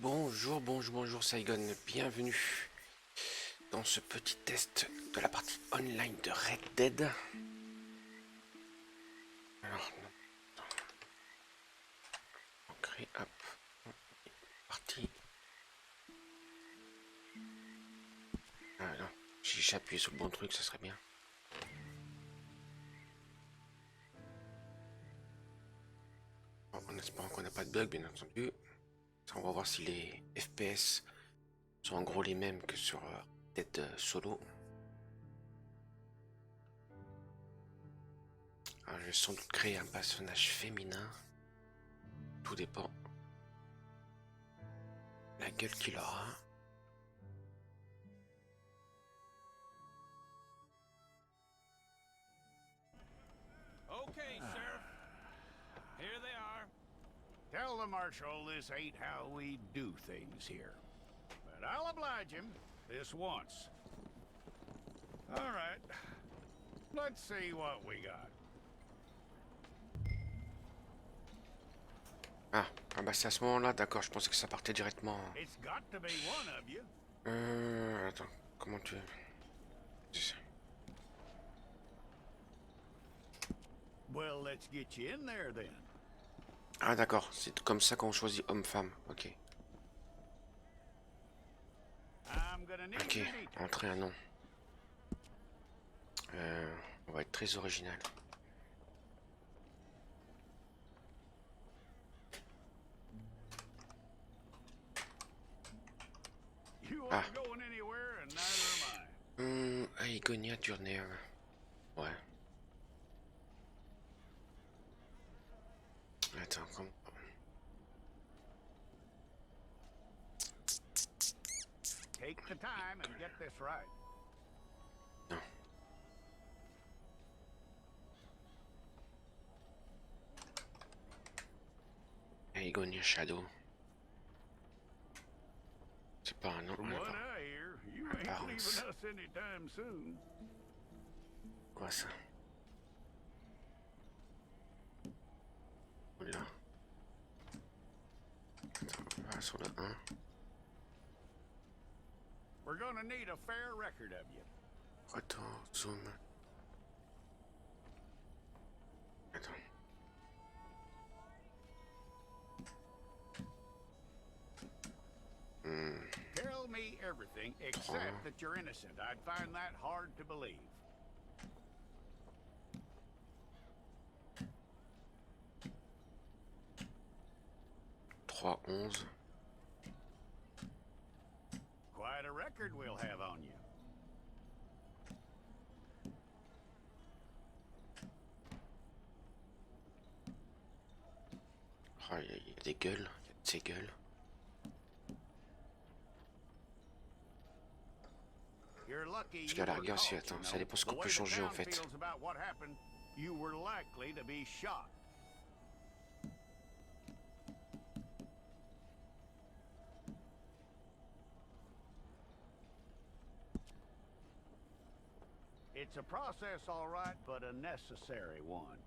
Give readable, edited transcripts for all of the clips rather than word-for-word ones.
Bonjour, bonjour, bonjour, c'est AEGON. Bienvenue dans ce petit test de la partie online de Red Dead. Alors, on crée, hop, parti. Ah non, si j'appuie sur le bon truc, ça serait bien. Bon, en espérant qu'on n'a pas de bug, bien entendu. On va voir si les FPS sont en gros les mêmes que sur Dead Solo. Alors, je vais sans doute créer un personnage féminin. Tout dépend la gueule qu'il aura. Okay, Sheriff. Here they are. Tell the Marshal this ain't how we do things here. But I'll oblige him this once. All right. Let's see what we got. Ah bah c'est à ce moment-là, d'accord, je pensais que ça partait directement. It's got to be one of you. Attends, comment tu... Well, let's get you in there then. Ah d'accord, c'est comme ça qu'on choisit homme-femme, ok. I'm gonna need Ok, your details. entrer un nom. On va être très original. You Ah. aren't going anywhere and neither am I. Aegonia Durner. Ouais. Attends, comment... Take the time and get this right. Non. Aegonia Shadow. C'est pas un nom. From what I hear, you ain't leaving us anytime soon. Quoi ça? Oula. Attends, on va sur le 1. We're gonna need a fair record of you. Retour, zoom. Attends. Tell me everything except that you're innocent. I'd find that hard to believe. Trois, 11. Quite a record we'll have on you. Oh, il y a des gueules, il y a de ces gueules. You're lucky Parce qu'à la you were rigueur, si, caught, attends, you ça know. dépend ce The qu'on peut way the changer en town fait. feels about what happened, you were likely to be shot. It's a process, all right, but a necessary one.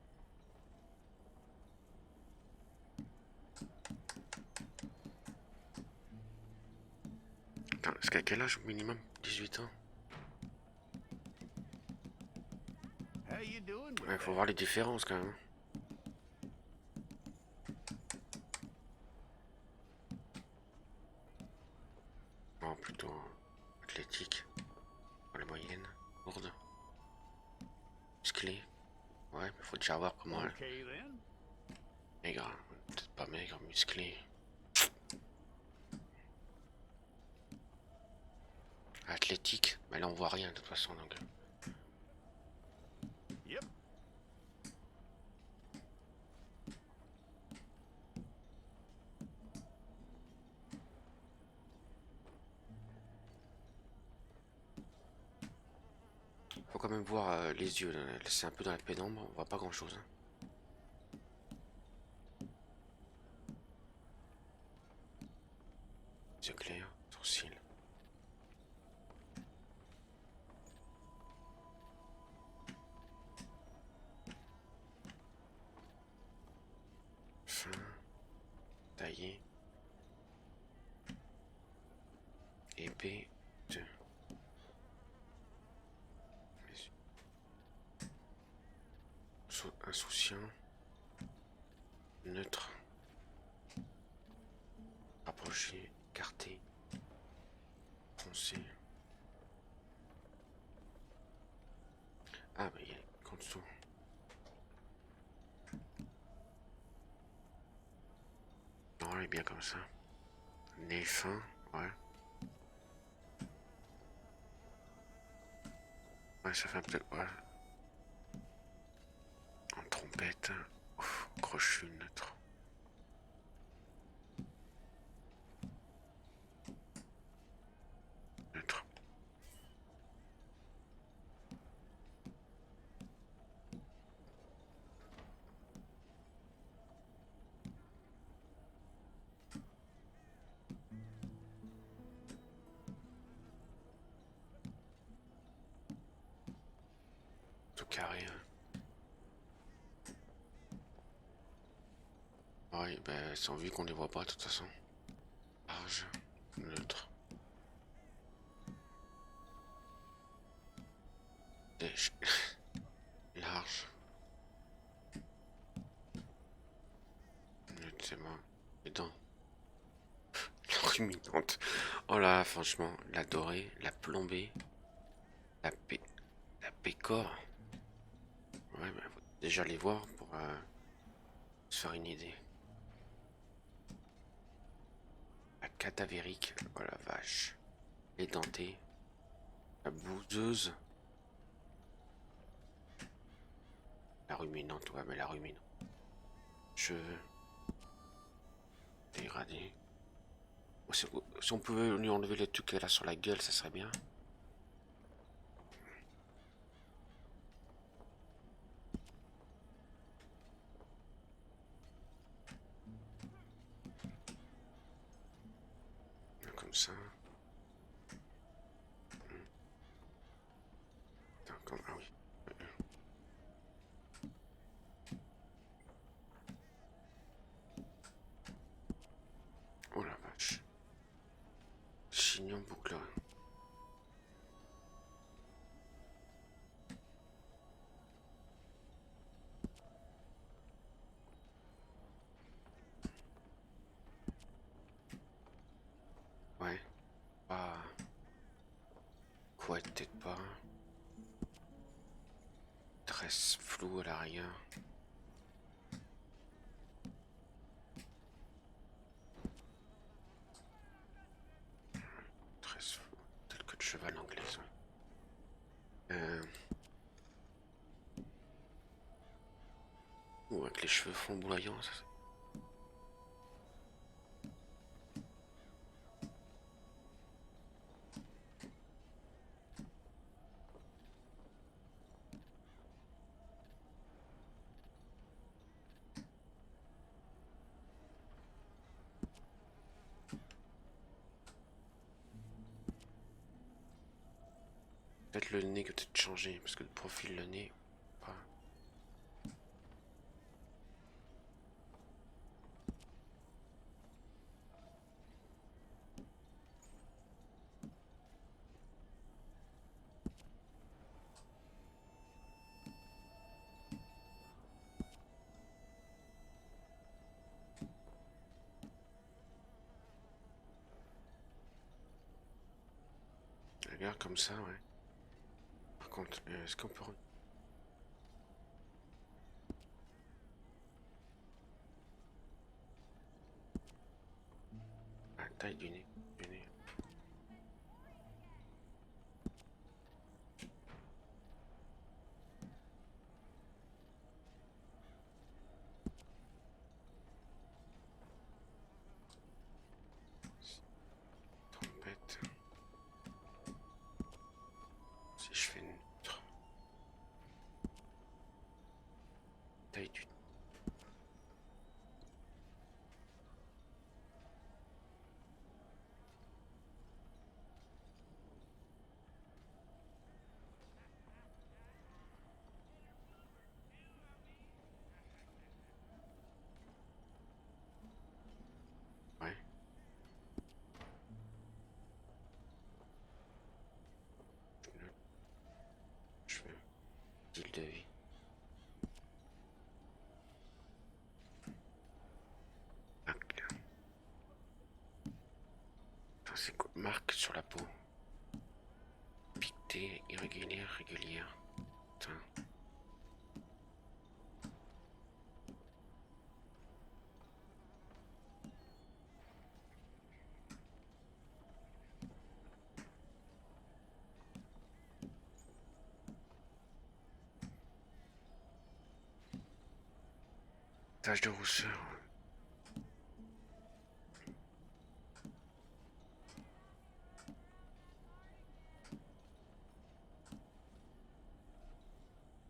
Attends, est-ce qu'à quel âge au minimum? 18 ans? How you doing with Ouais, faut that? voir les différences quand même. Bon, plutôt athlétique. Pour les moyennes. Lourde. Musclé. Ouais, mais faut déjà voir comment elle. Okay then. Maigre. Peut-être pas maigre, musclé. Athlétique. Mais là on voit rien de toute façon donc. Yep. Faut quand même voir les yeux, c'est un peu dans la pénombre, on voit pas grand chose. Yeux clairs, sourcils. Fin, taillé. épée. Insouciant. Neutre. Rapproché. Écarté. Foncé. Ah bah il y a en dessous. Non, elle est bien comme ça. Nez fin, ouais. Ouais, ça fait un peu... Ouais. En trompette. Ouf, crochu, neutre. Neutre. Tout carré. Ouais, ben, sans vue qu'on les voit pas, de toute façon. Large, neutre. Dèche. Large. Neutre, c'est bon. Les dents. La ruminante. Oh là, franchement, la dorée, la plombée, la pécore. Ouais, ben, faut déjà les voir pour se faire une idée. La cadavérique, oh la vache. Les dentés. La bouseuse. La ruminante, ouais, mais la ruminante. Cheveux. Dégradé. Oh, si on pouvait lui enlever le truc qu'elle a sur la gueule, ça serait bien. Comme ça. Attends, ah oui. Oh la vache. Chignon boucle. Ouais. Pas. Quoi, peut-être pas. Tresse floue à l'arrière. Tresse floue. Tel que de cheval anglaise. Ou avec les cheveux flamboyants, ça. Peut-être le nez que peut-être changer, parce que le profil, le nez, pas. Regarde comme ça, ouais. Par contre, est-ce qu'on peut... La taille du nez. Trompette. Si je fais neutre. Taille du... Ouais. style de vie. Acte. Enfin, c'est quoi? Marque sur la peau. Piqueté, irrégulière, régulière. Putain. Tache de rousseur.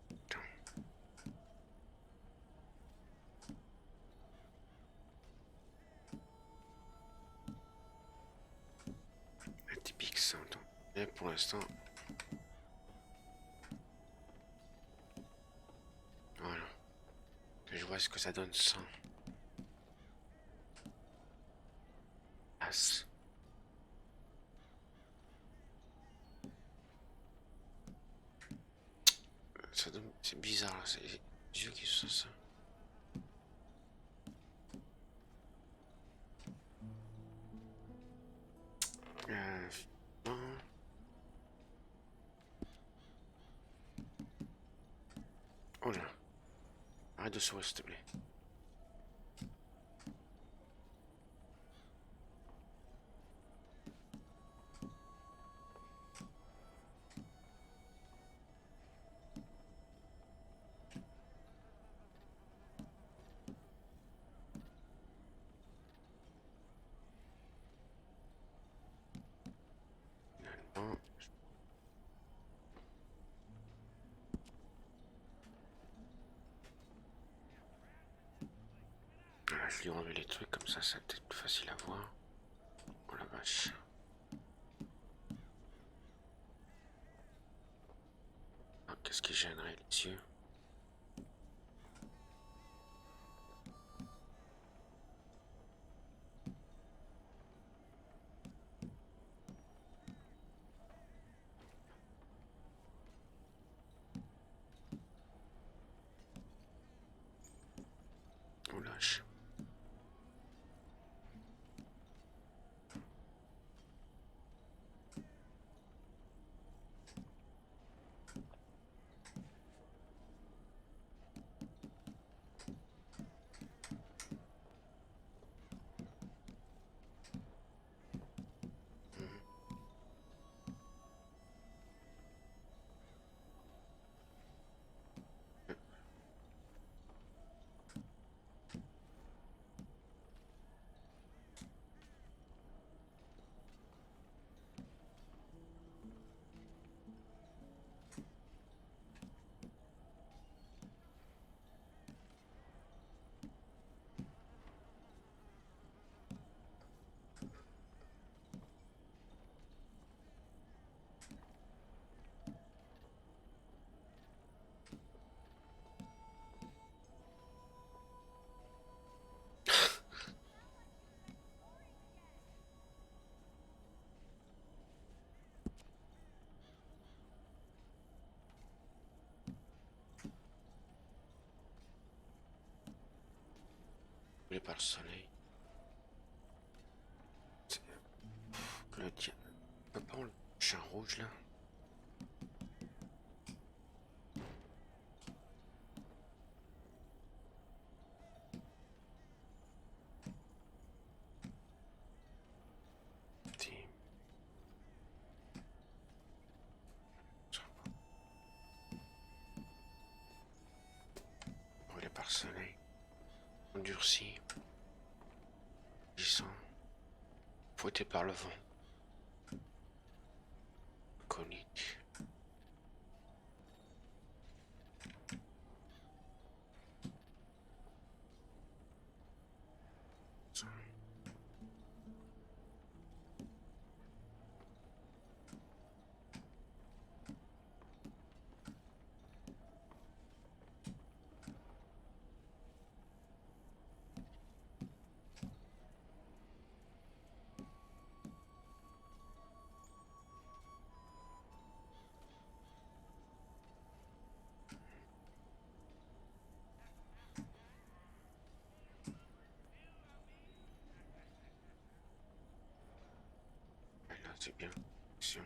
Putain. Atypique ça. Et pour l'instant. Voilà. Que je vois ce que ça donne sans. As. Ça donne. C'est bizarre là. C'est les yeux qui sont ça. Non. Oh là. Arrête de sourire s'il te plaît. Non. Voilà, je lui ai enlevé les trucs comme ça, c'est peut-être plus facile à voir. Oh la vache. Ah, qu'est-ce qui gênerait les yeux? On lâche. Brûlé par le soleil. Le tien. On peut pas enlever le chien rouge là? Brûlé par le soleil. Endurci. Glissant. Fouetté par le vent. Conique. C'est bien. Action.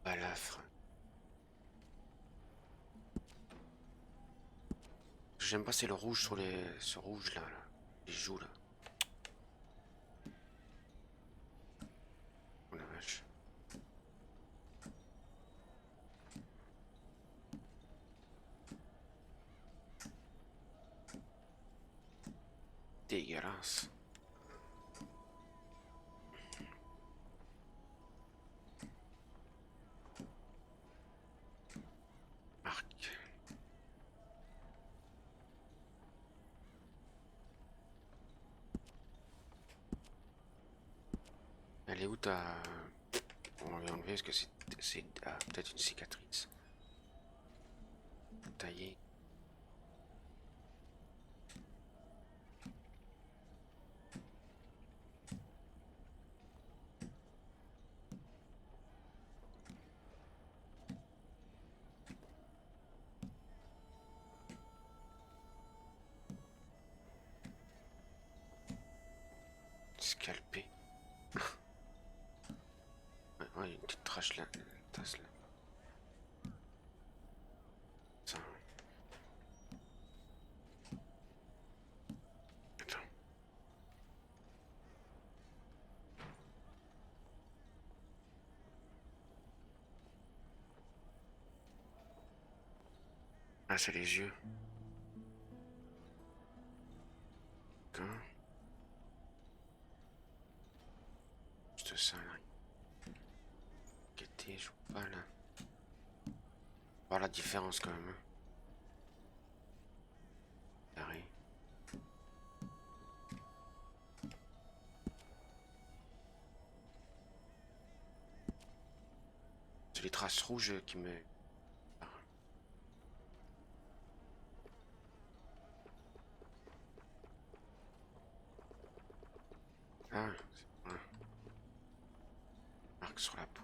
Balafre. J'aime pas, c'est le rouge sur les... ce rouge là, les joues là. Oh la vache. Dégueulasse. Marque. Elle est où ta... On va l'enlever parce que c'est peut-être une cicatrice. Taillée. Scalpé. Ouais, ouais, il y a une petite tache là. Tasse là. Ça. Attends. Ah, c'est les yeux. D'accord. Juste ça là. Guetter, je vois pas là. Voir la différence quand même. Carré. C'est les traces rouges qui me... Ah, c'est vrai. Marque sur la peau.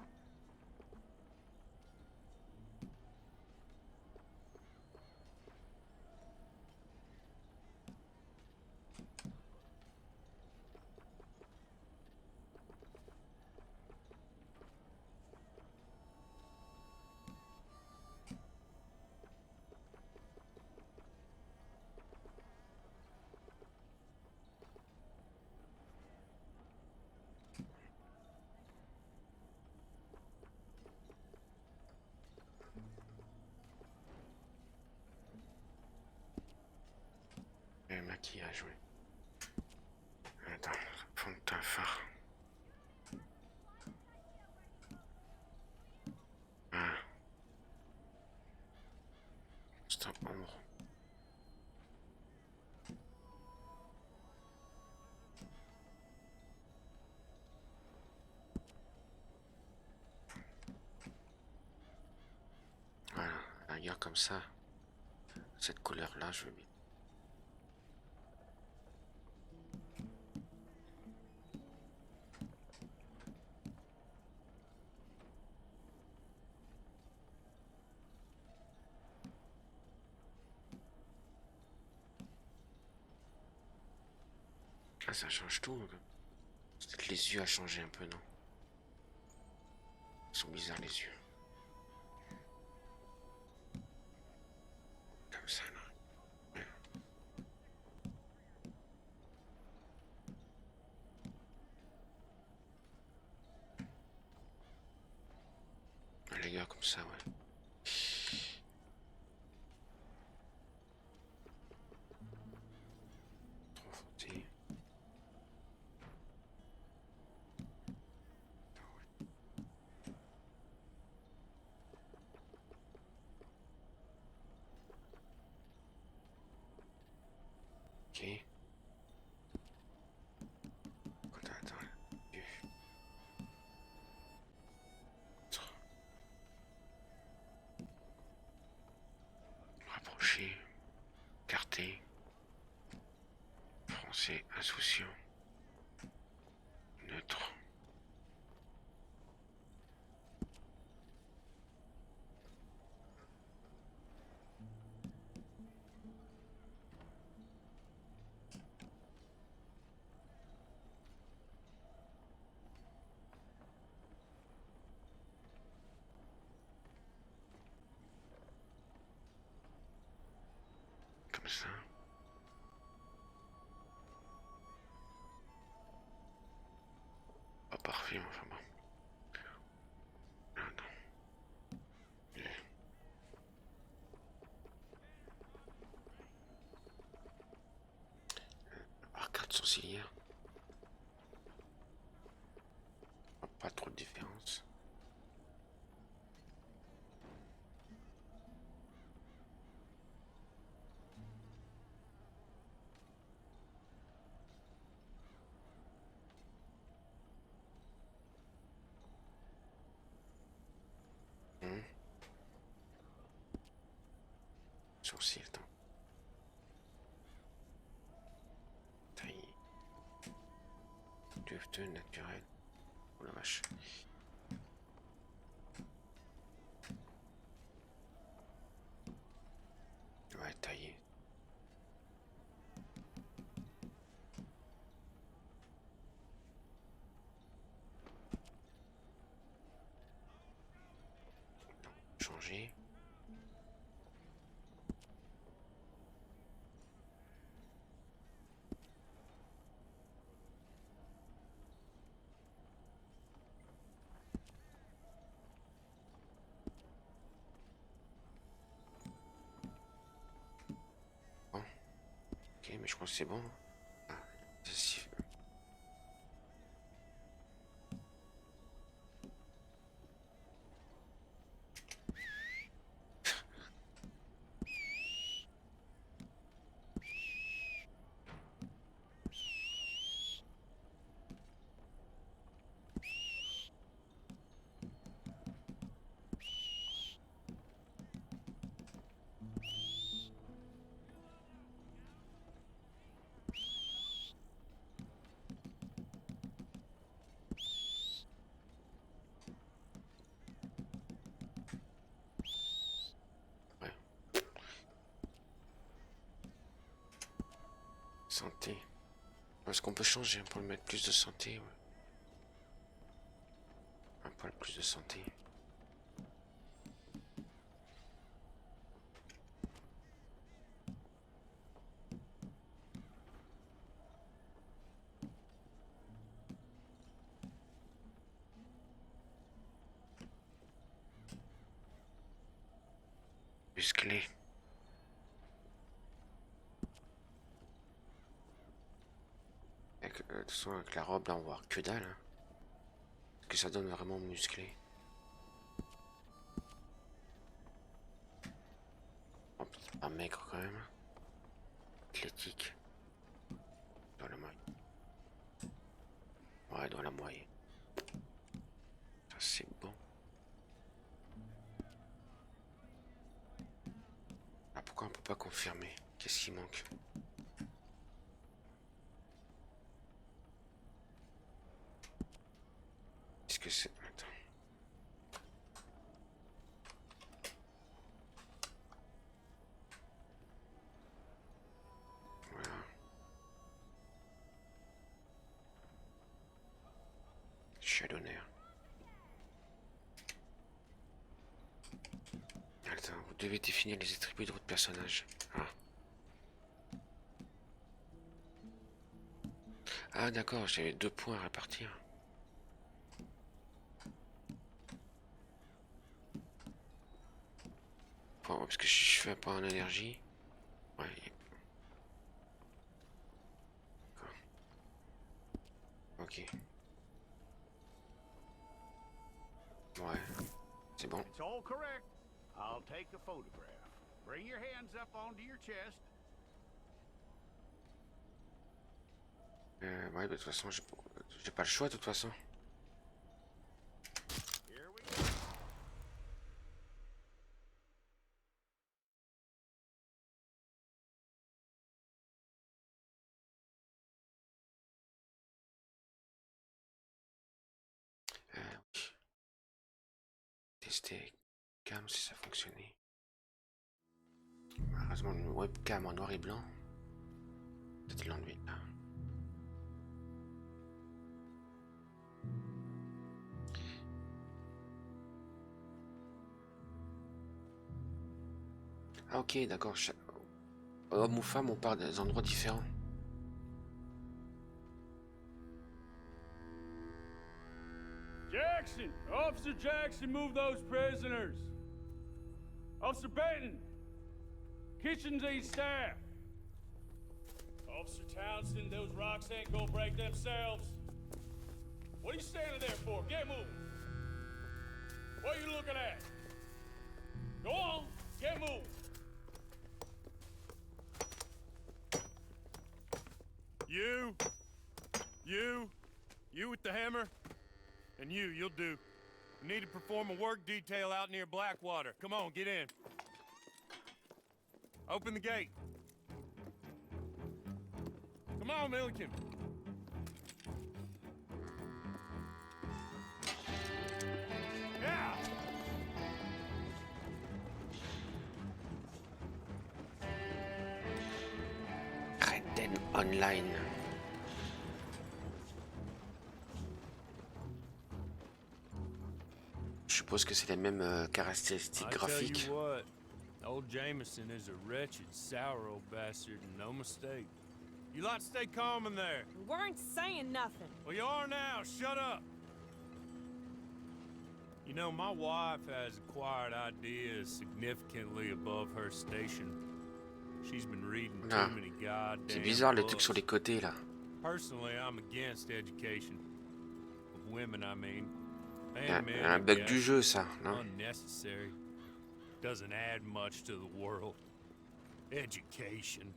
Le maquillage, oui. Attends, fond de teint fard. Ah. C'est un ombre. Voilà, regarde comme ça. Cette couleur-là, je veux bien. Ah, ça change tout. Peut-être les yeux à changer un peu, non? Ils sont bizarres les yeux. Comme ça, non? Ouais. Ah, les gars, comme ça, ouais. Trop frotter. Ok. Attends, attends. Yeux. Rapprocher. Écarter. Français insouciant. Neutre. Ça. Pas parfait, mais enfin bon. Attends. Arcade sourcilière. Pas trop de différence. Sourcil, attends. Taille. Duveteux, naturel. Oh la vache. Ouais, taillé. Changer. Bon. Ok, mais je pense que c'est bon. Ah, si. Ouais. Santé. Est-ce qu'on peut changer pour le mettre plus de santé? Ouais. Un poil plus de santé. Musclé. De toute façon, avec la robe, là, on va voir que dalle. Hein. Parce que ça donne vraiment musclé. Oh, peut-être pas maigre quand même. Athlétique. Dans la moyenne. Ouais, dans la moyenne. Ça, c'est bon. Ah, pourquoi on peut pas confirmer? Qu'est-ce qui manque? Est-ce que c'est... Attends. Voilà. Chalonnaire. Attends, vous devez définir les attributs de votre personnage. Ah. Ah d'accord, j'avais 2 points à répartir. Parce que je fais un point en énergie. Ouais. Ok. Ouais. C'est bon. It's all correct. I'll take a photograph. Bring your hands up onto your chest. Ouais, de toute façon, j'ai pas le choix de toute façon. Here we go. Oui. Tester cam si ça fonctionnait. Heureusement, une webcam en noir et blanc. Peut-être l'enlever là. Ah ok, d'accord. Hommes ou femmes, on part des endroits différents. Jackson! Officer Jackson, move those prisoners! Officer Benton! Kitchens ain't staff! Officer Townsend, those rocks ain't gonna break themselves. What are you standing there for? Get moving! What are you looking at? Go on, get moving! You with the hammer? And you'll do. We need to perform a work detail out near Blackwater. Come on, get in. Open the gate. Come on, Milliken. Yeah! Redden Online. Je suppose que c'est les mêmes caractéristiques I tell graphiques. you what, old Jameson is a wretched, sour old bastard, and no mistake. You lot stay calm in there. We weren't saying nothing. Well, you are now. Shut up. You know, my wife has acquired ideas significantly above her station. She's been reading too Ah, many goddamn c'est bizarre les trucs books. sur les côtés là. Personally, I'm against education. Of women, I mean. Il y a And men, un I bug du guess. jeu ça, non? Unnecessary. Doesn't add much to the world. Education.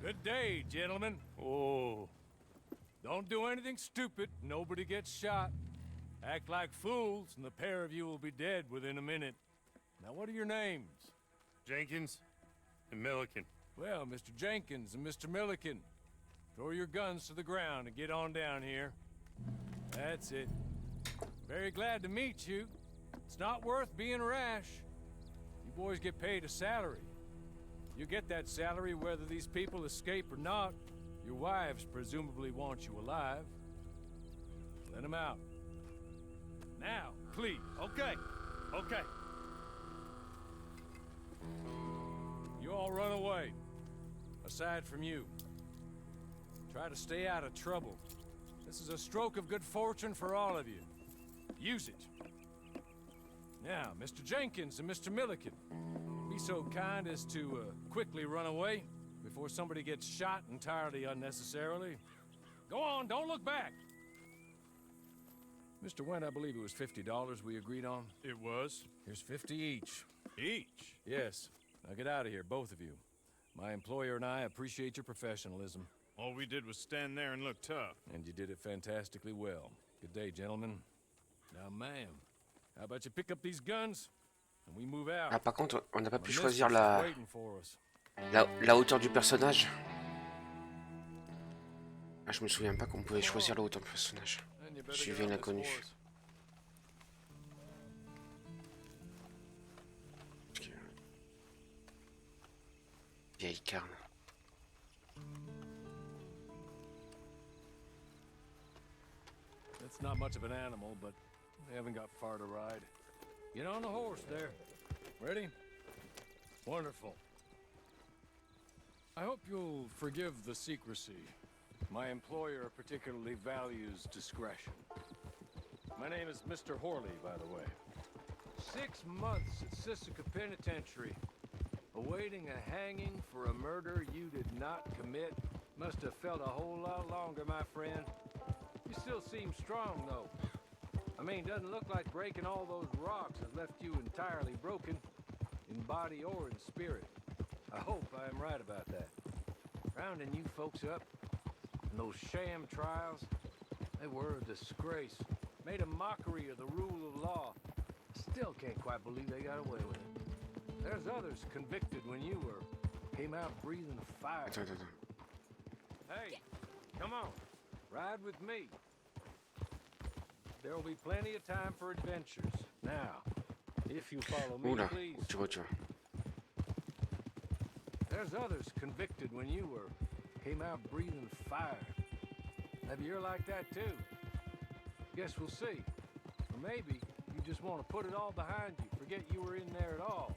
Good day, gentlemen. Oh. Don't do anything stupid. Nobody gets shot. Act like fools, and the pair of you will be dead within a minute. Now, what are your names? Jenkins and Milliken. Well, Mr. Jenkins and Mr. Milliken, throw your guns to the ground and get on down here. That's it. Very glad to meet you. It's not worth being rash. You boys get paid a salary. You get that salary whether these people escape or not. Your wives presumably want you alive. Let them out. Now, please. Okay. Okay. You all run away. Aside from you. Try to stay out of trouble. This is a stroke of good fortune for all of you. Use it. Now, Mr. Jenkins and Mr. Milliken, be so kind as to quickly run away before somebody gets shot entirely unnecessarily. Go on, don't look back. Mr. Wendt, I believe it was $50 we agreed on. It was. Here's 50 each. Each. Yes. Now get out of here, both of you. My employer and I appreciate your professionalism. All we did was stand there and look tough. And you did it fantastically well. Good day, gentlemen. Now, ma'am, how about you pick up these guns and we move out? Ah par contre, on n'a pas pu My choisir mistress is waiting for us. la hauteur du personnage. Ah, je me souviens pas qu'on pouvait choisir la hauteur du personnage. And you better Suivez get on this l'inconnu. horse. Vieille carne. It's not much of an animal, but we haven't got far to ride. Get on the horse there. Ready? Wonderful. I hope you'll forgive the secrecy. My employer particularly values discretion. My name is Mr. Horley, by the way. 6 months at Sisika Penitentiary, awaiting a hanging for a murder you did not commit. Must have felt a whole lot longer, my friend. You still seem strong, though. I mean, doesn't look like breaking all those rocks has left you entirely broken, in body or in spirit. I hope I am right about that. Rounding you folks up, and those sham trials, they were a disgrace. Made a mockery of the rule of law. Still can't quite believe they got away with it. There's others convicted when you were, came out breathing fire. Attends, attends, attends. Hey, come on, ride with me. There will be plenty of time for adventures. Now, if you follow me, Oula, please. tu vois, tu vois. There's others convicted when you were, came out breathing fire. Maybe you're like that too. Guess we'll see. Or maybe you just want to put it all behind you, forget you were in there at all.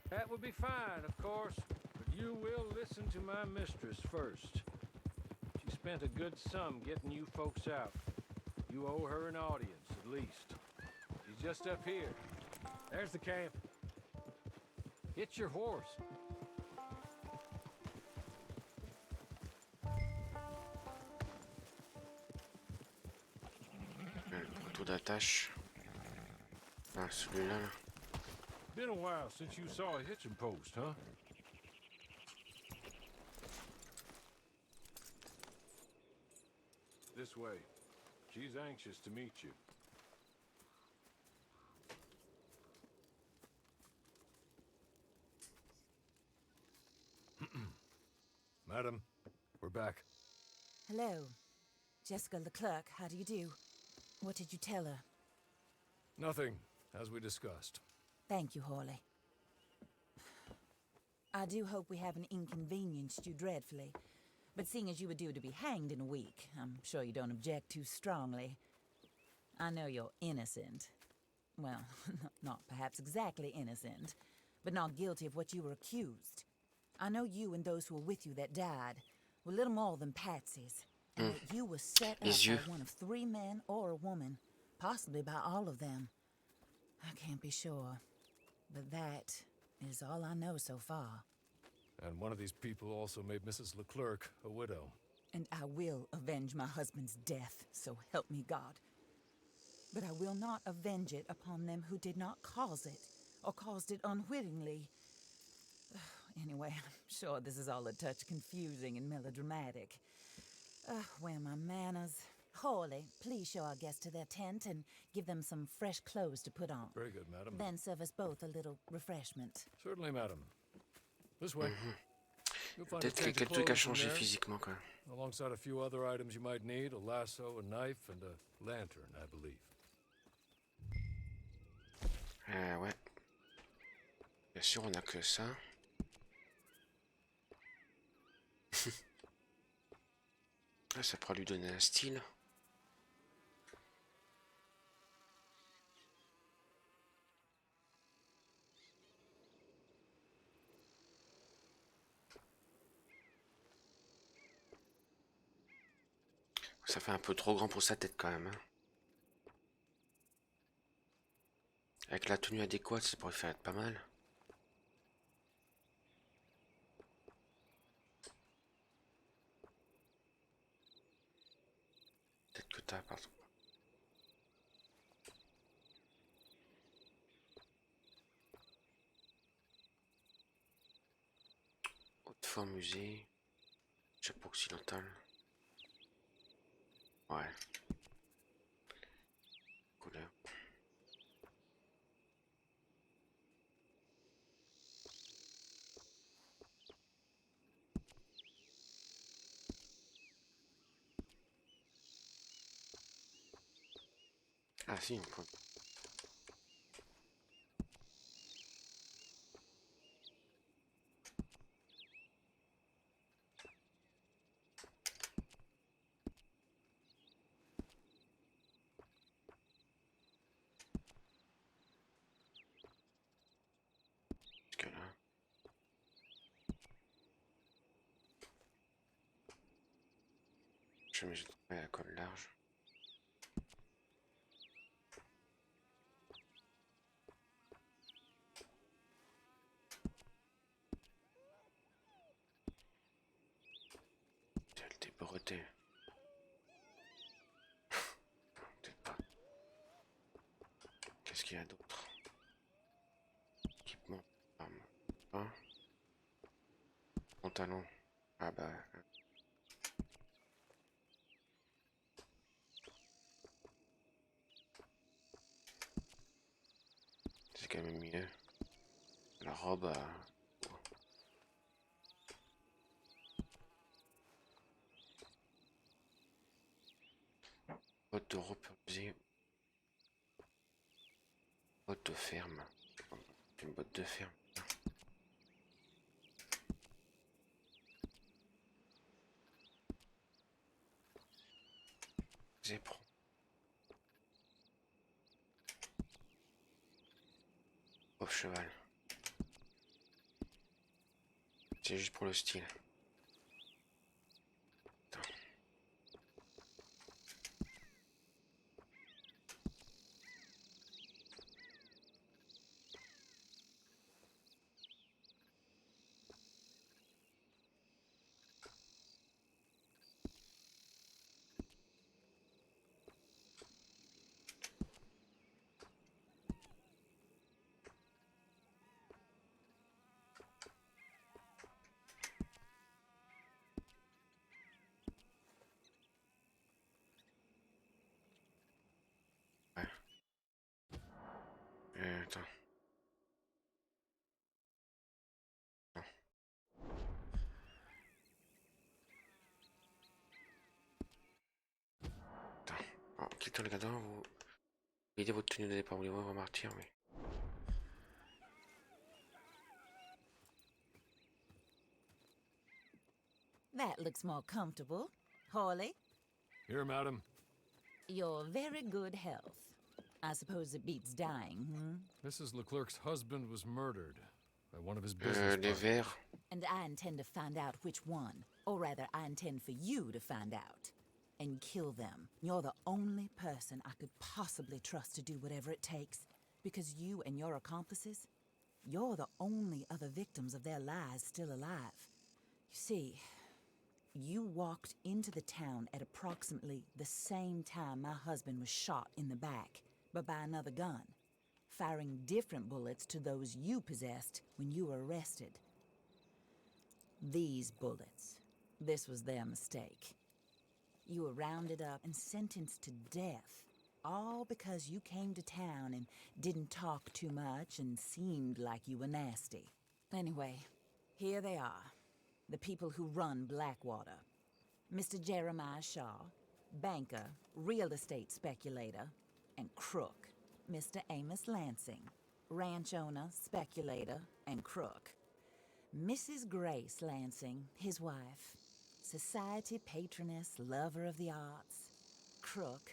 That would be fine, of course, but you will listen to my mistress first. She spent a good sum getting you folks out. You owe her an audience, at least. She's just up here. There's the camp. Get your horse. Le couteau d'attache. Ah, celui-là, là. Been a while since you saw a hitching post, huh? This way. She's anxious to meet you. Madam, we're back. Hello. Jessica Leclerc, how do you do? What did you tell her? Nothing, as we discussed. Thank you, Hawley. I do hope we haven't inconvenienced you dreadfully. But seeing as you were due to be hanged in a week, I'm sure you don't object too strongly. I know you're innocent. Well, not perhaps exactly innocent, but not guilty of what you were accused. I know you and those who were with you that died were little more than patsies, and that you were set up by one of 3 men or a woman, possibly by all of them. I can't be sure, but that is all I know so far. And one of these people also made Mrs. Leclerc a widow. And I will avenge my husband's death, so help me God. But I will not avenge it upon them who did not cause it, or caused it unwittingly. Anyway, I'm sure this is all a touch confusing and melodramatic. Where are my manners? Hawley, please show our guests to their tent and give them some fresh clothes to put on. Very good, madam. Then serve us both a little refreshment. Certainly, madam. This way. You'll find a Peut-être qu'il y a change of quelques trucs à clothes in changer there, physiquement, quand même. alongside a few other items you might need, a lasso, a knife, and a lantern, I believe. Ouais. Bien sûr, on a que ça. Ah, ça pourra lui donner un style. Ça fait un peu trop grand pour sa tête quand même. Hein. Avec la tenue adéquate, ça pourrait faire être pas mal. Peut-être que t'as, pardon. Haute forme musée. Chapeau occidental. Ouais. Couleur. Ah si, on peut. Jusque là. Je vais mettre la colle large. Breté. Peut-être pas. Qu'est-ce qu'il y a d'autre? Équipement. Arme. Hein? Pantalon. Ah bah. C'est quand même mieux. La robe. Botte de repulsée. Botte de ferme. Une botte de ferme. Zépro. pauvre cheval. C'est juste pour le style. Attends. Attends. Attends. En quittant le cadavre, vous videz votre tenue de départ. Voulez-vous remarquer, oui. That looks more comfortable. Hawley, Here, madam. your very good health. I suppose it beats dying, Mrs. Leclerc's husband was murdered by one of his business Les partners. verres. And I intend to find out which one. Or rather, I intend for you to find out. And kill them. You're the only person I could possibly trust to do whatever it takes. Because you and your accomplices, you're the only other victims of their lies still alive. You see, you walked into the town at approximately the same time my husband was shot in the back, but by another gun, firing different bullets to those you possessed when you were arrested. These bullets, this was their mistake. You were rounded up and sentenced to death, all because you came to town and didn't talk too much and seemed like you were nasty. Anyway, here they are, the people who run Blackwater. Mr. Jeremiah Shaw, banker, real estate speculator, and crook. Mr. Amos Lansing, ranch owner, speculator, and crook. Mrs. Grace Lansing, his wife, society patroness, lover of the arts, crook,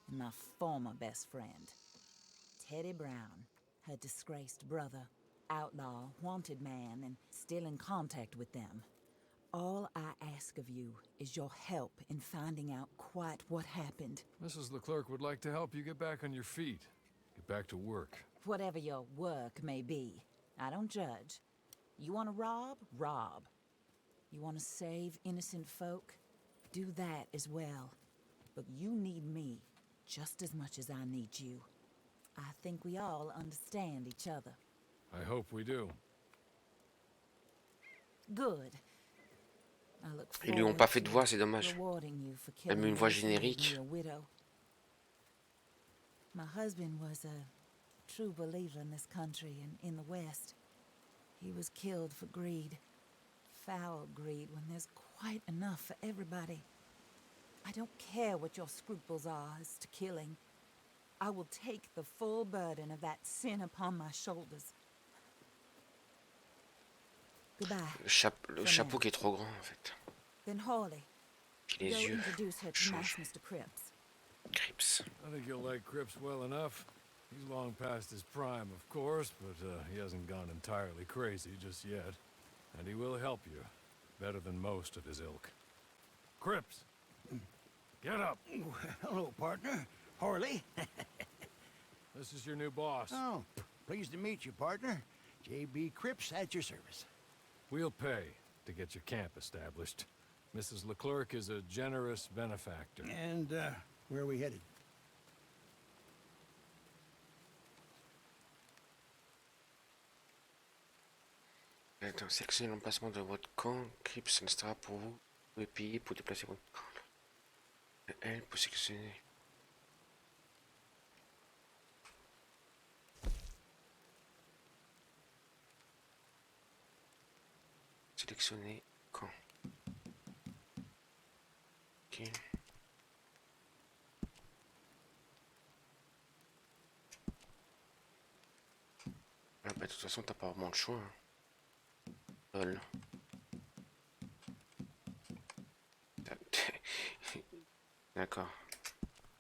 and my former best friend. Teddy Brown, her disgraced brother, outlaw, wanted man, and still in contact with them. All I ask of you is your help in finding out quite what happened. Mrs. Leclerc would like to help you get back on your feet. Get back to work. Whatever your work may be, I don't judge. You want to rob? Rob. You want to save innocent folk? Do that as well. But you need me just as much as I need you. I think we all understand each other. I hope we do. Good. I look Ils lui ont forward pas fait de to voix, c'est dommage. rewarding you for Même killing une voix those who made générique. me a widow. My husband was a true believer in this country and in the West. He was killed for greed. Foul greed when there's quite enough for everybody. I don't care what your scruples are as to killing. I will take the full burden of that sin upon my shoulders. Goodbye. Le chapeau qui est trop grand, en fait. Then Hawley, Puis go les yeux. introduce her to Change. nice Mr. Cripps. Crips. I think you'll like Cripps well enough. He's long past his prime, of course, but he hasn't gone entirely crazy just yet. And he will help you, better than most of his ilk. Cripps! Get up! Hello, partner. Harley. This is your new boss. Oh, pleased to meet you, partner. J.B. Cripps at your service. We'll pay to get your camp established. Mrs. Leclerc is a generous benefactor. And, where are we headed? Attends, sélectionnez l'emplacement de votre camp. Crips installera pour vous. Vous pouvez payer pour déplacer votre camp. Elle pour sélectionner. Sélectionner camp. Ok. Ah bah de toute façon t'as pas vraiment le choix. Hein. Lol. D'accord.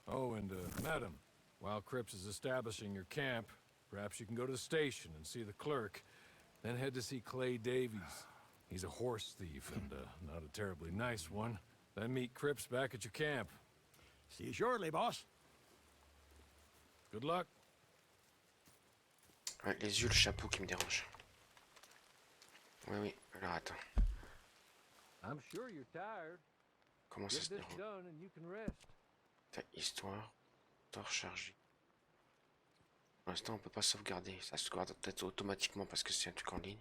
Oh, and, madam, while Cripps is establishing your camp, Perhaps you can go to the station and see the clerk, then head to see Clay Davies. He's a horse thief and not a terribly nice one. Then meet Cripps back at your camp. See you shortly, boss. Good luck. Ouais, les yeux, le chapeau qui me dérange. Oui, oui. Alors attends. I'm sure you're tired. Comment ça Get se this déroule? done and you can rest. Histoire. Temps rechargé. Pour l'instant, on peut pas sauvegarder. Ça se sauvegarde peut-être automatiquement parce que c'est un truc en ligne.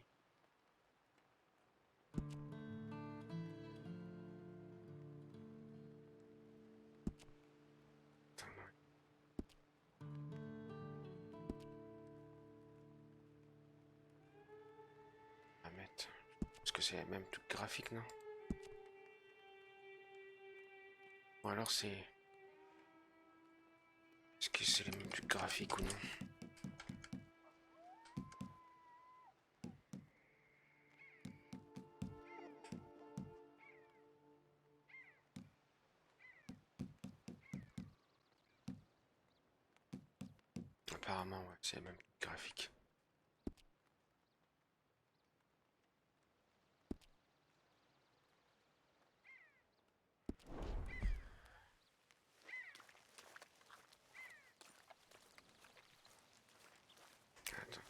Attends, non. À mettre. Parce que c'est la même truc graphique, non? Ou alors c'est... Est-ce que c'est les mêmes trucs graphiques ou non? Apparemment, ouais, c'est les mêmes trucs graphiques. Attends.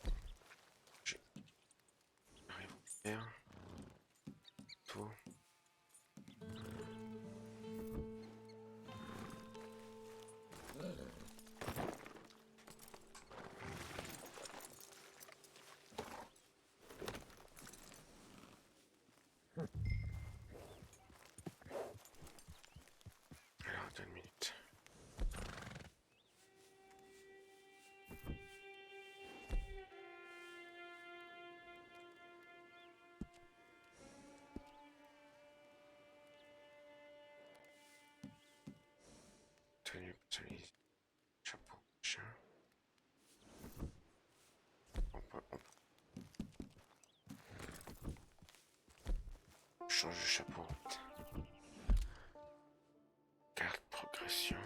J'arrive à faire tout. Alors, attends une minute. Tenue personnalisée. Chapeau. Machin. On change de chapeau. En fait. Carte progression.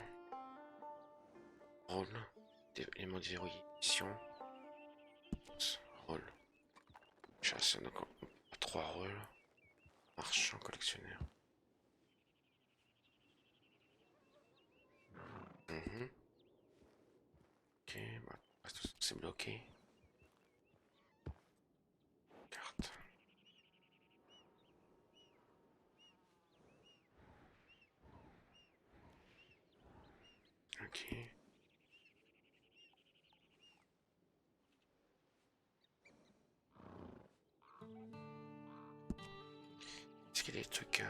Rôle. Éléments de verrouillé. Mission. Rôle. Chasse. Donc, 3 rôles. Marchand collectionneur. Ok, bah, c'est bloqué. Carte. Ok. Est-ce qu'il y a des trucs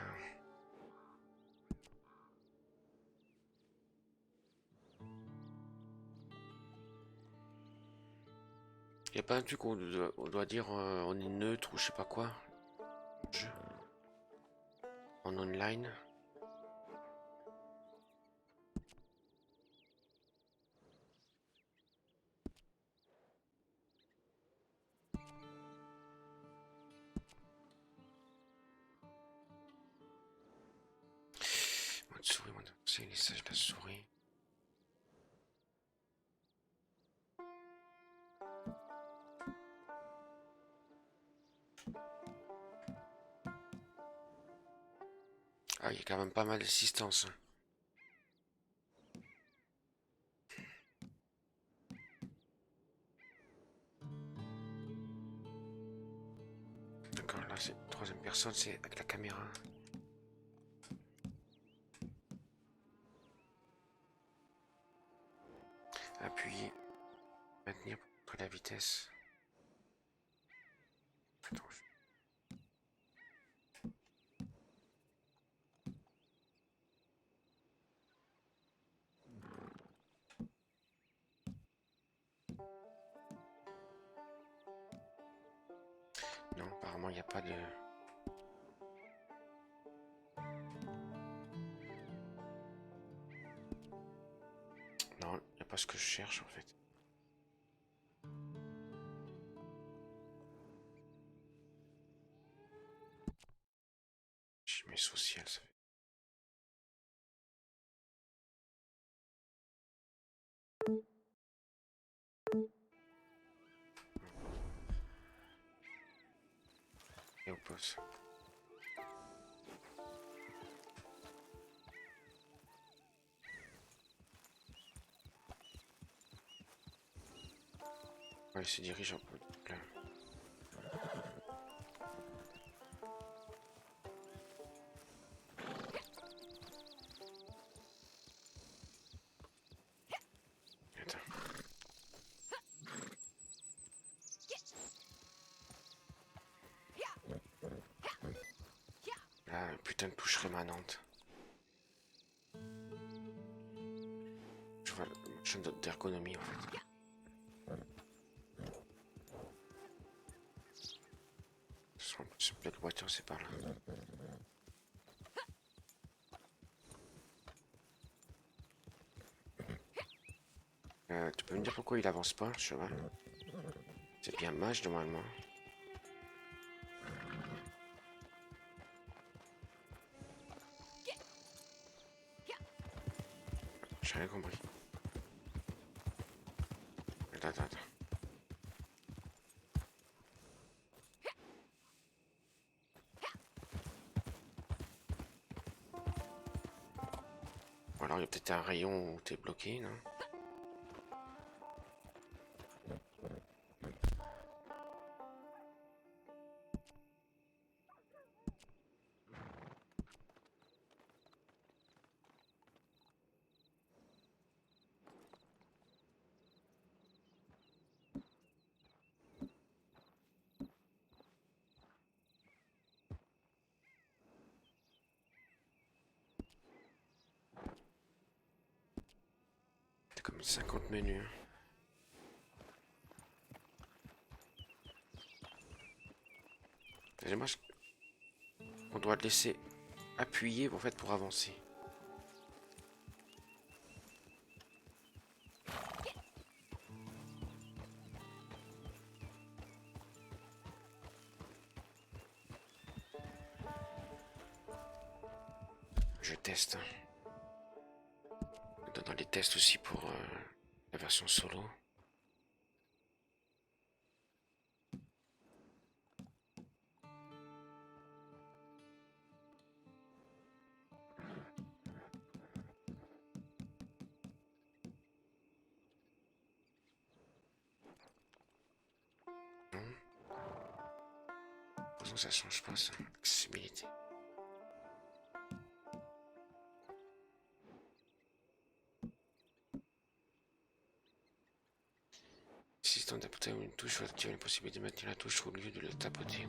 Il n'y a pas un truc où on doit dire on est neutre ou je sais pas quoi. Jeu. En online. Mode souris, c'est lissage de la souris. Ah, il y a quand même pas mal d'assistance. D'accord, là c'est troisième personne, c'est avec la caméra. Appuyer, maintenir pour montrer la vitesse. Attends, non, apparemment il n'y a pas de... Non, il n'y a pas ce que je cherche en fait. Chimie sociale, ça fait... pense. Ouais, il se dirige un peu là. Attends. Ah, putain de touche rémanente. Je vois le chaîne d'ergonomie en fait. C'est peut-être la voiture, c'est par là. Tu peux me dire pourquoi il avance pas, le cheval? C'est bien mage normalement. J'ai rien compris. Attends. Ou alors il y a peut-être un rayon où t'es bloqué, non? T'as comme 50 menus. Moi, on doit le laisser appuyer en fait pour avancer. Je teste. Dans les tests aussi pour la version solo. Non. Pourtant ça change pas ça. Accessibilité. Système tapoter une touche ou activer la possibilité de maintenir la touche au lieu de la tapoter.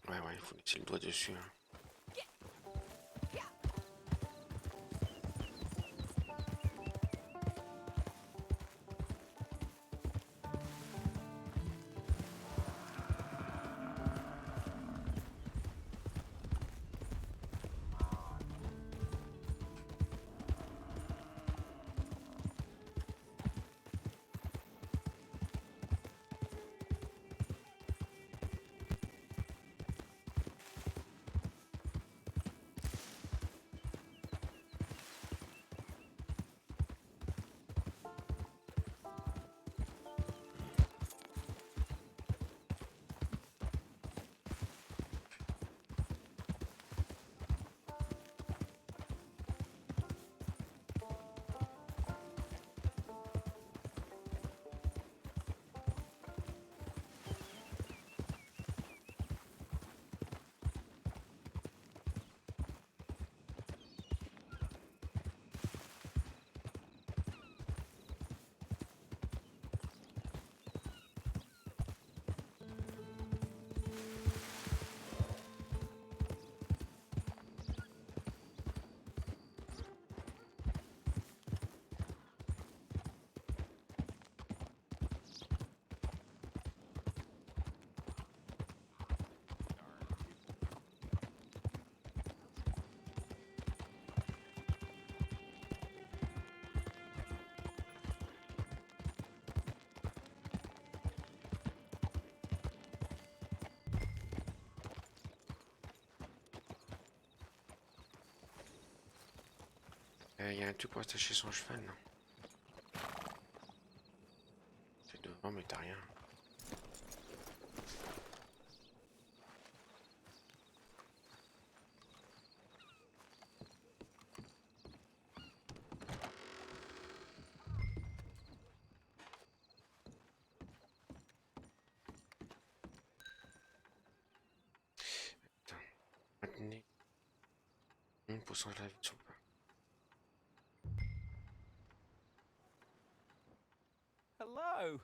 Ouais, il faut laisser le doigt dessus. Hein. Y a un truc pour attacher son cheval, non? C'est devant, mais t'as rien. Maintenez 1% de la vie de son pain. Hello.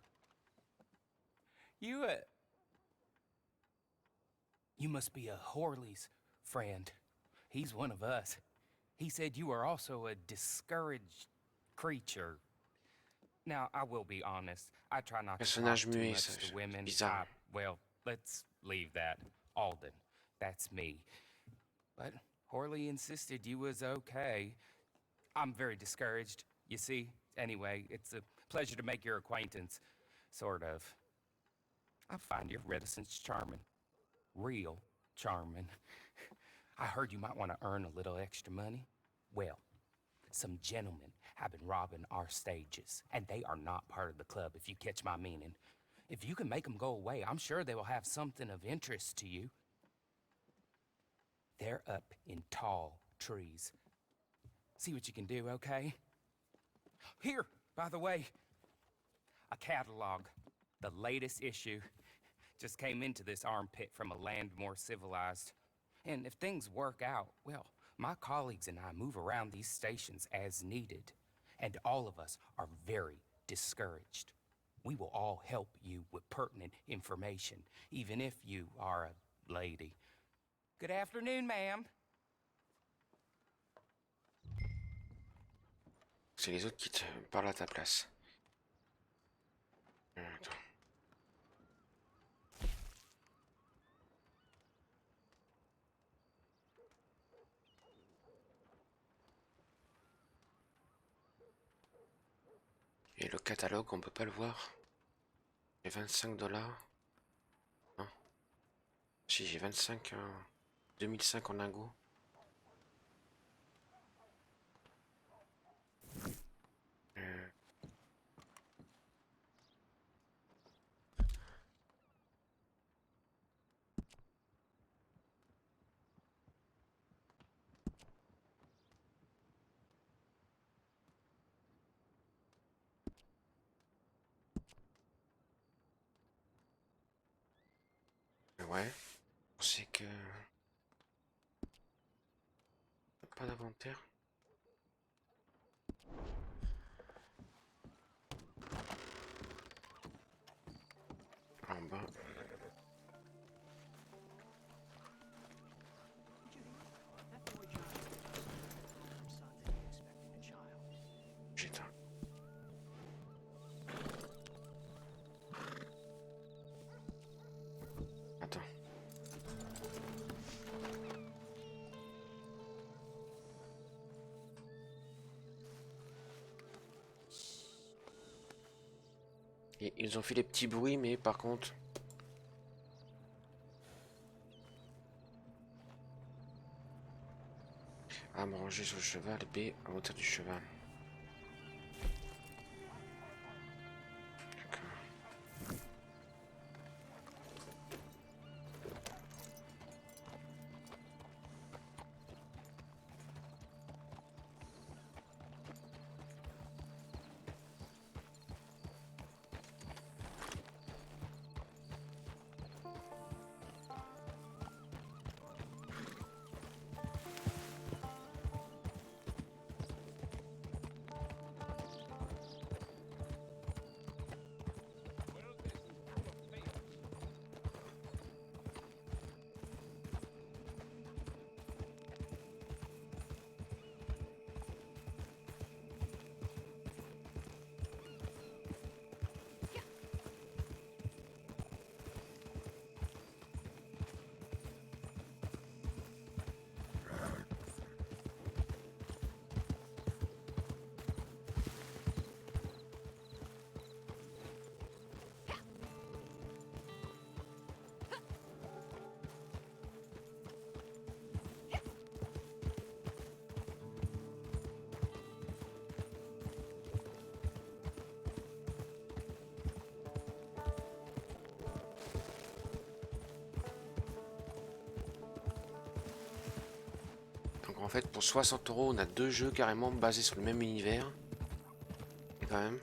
You must be a Horley's friend. He's one of us. He said you are also a discouraged creature. Now, I will be honest. I try not to talk Personnage too muet, much ça to fait women. bizarre. Well, let's leave that. Alden, that's me. But Horley insisted you was okay. I'm very discouraged, you see. Anyway, it's a pleasure to make your acquaintance. Sort of. I find your reticence charming. Real charming. I heard you might want to earn a little extra money. Well, some gentlemen have been robbing our stages, and they are not part of the club, if you catch my meaning. If you can make them go away, I'm sure they will have something of interest to you. They're up in tall trees. See what you can do, okay? Here, by the way, a catalog. The latest issue just came into this armpit from a land more civilized. And if things work out, well, my colleagues and I move around these stations as needed. And all of us are very discouraged. We will all help you with pertinent information, even if you are a lady. Good afternoon, ma'am. C'est les autres qui te parlent à ta place. Attends. Et le catalogue, on peut pas le voir. J'ai 25$. Non. Si, j'ai 25, 2005 en lingots. Ouais. C'est que... Pas d'inventaire. En bas. J'éteins. Attends. Et ils ont fait les petits bruits, mais par contre... A me ranger sur le cheval, B à hauteur du cheval. D'accord. En fait, pour 60 €, on a 2 jeux carrément basés sur le même univers. Et quand même.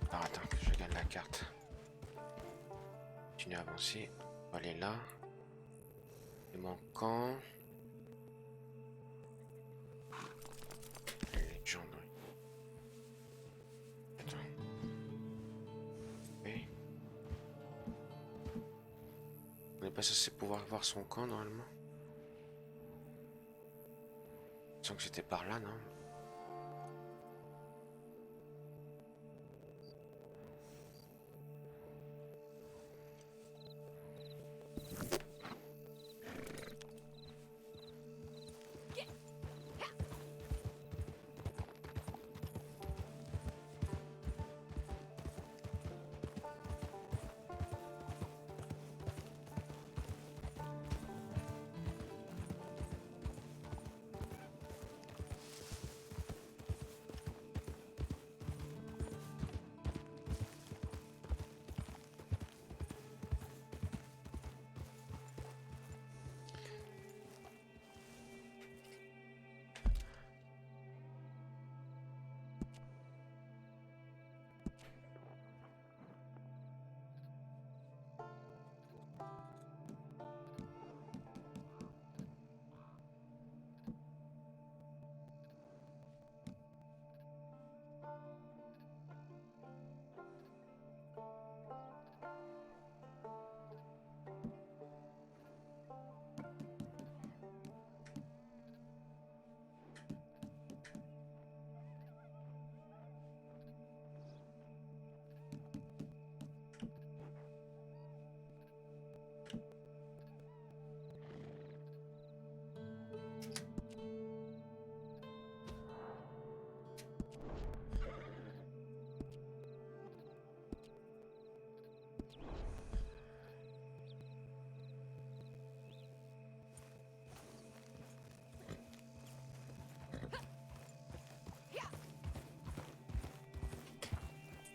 Alors attends, je regarde la carte. Continuer à avancer. On va aller là. Les manquants. Les gens. Attends. Oui. On n'est pas censé pouvoir voir son camp normalement. Je sens que c'était par là, non?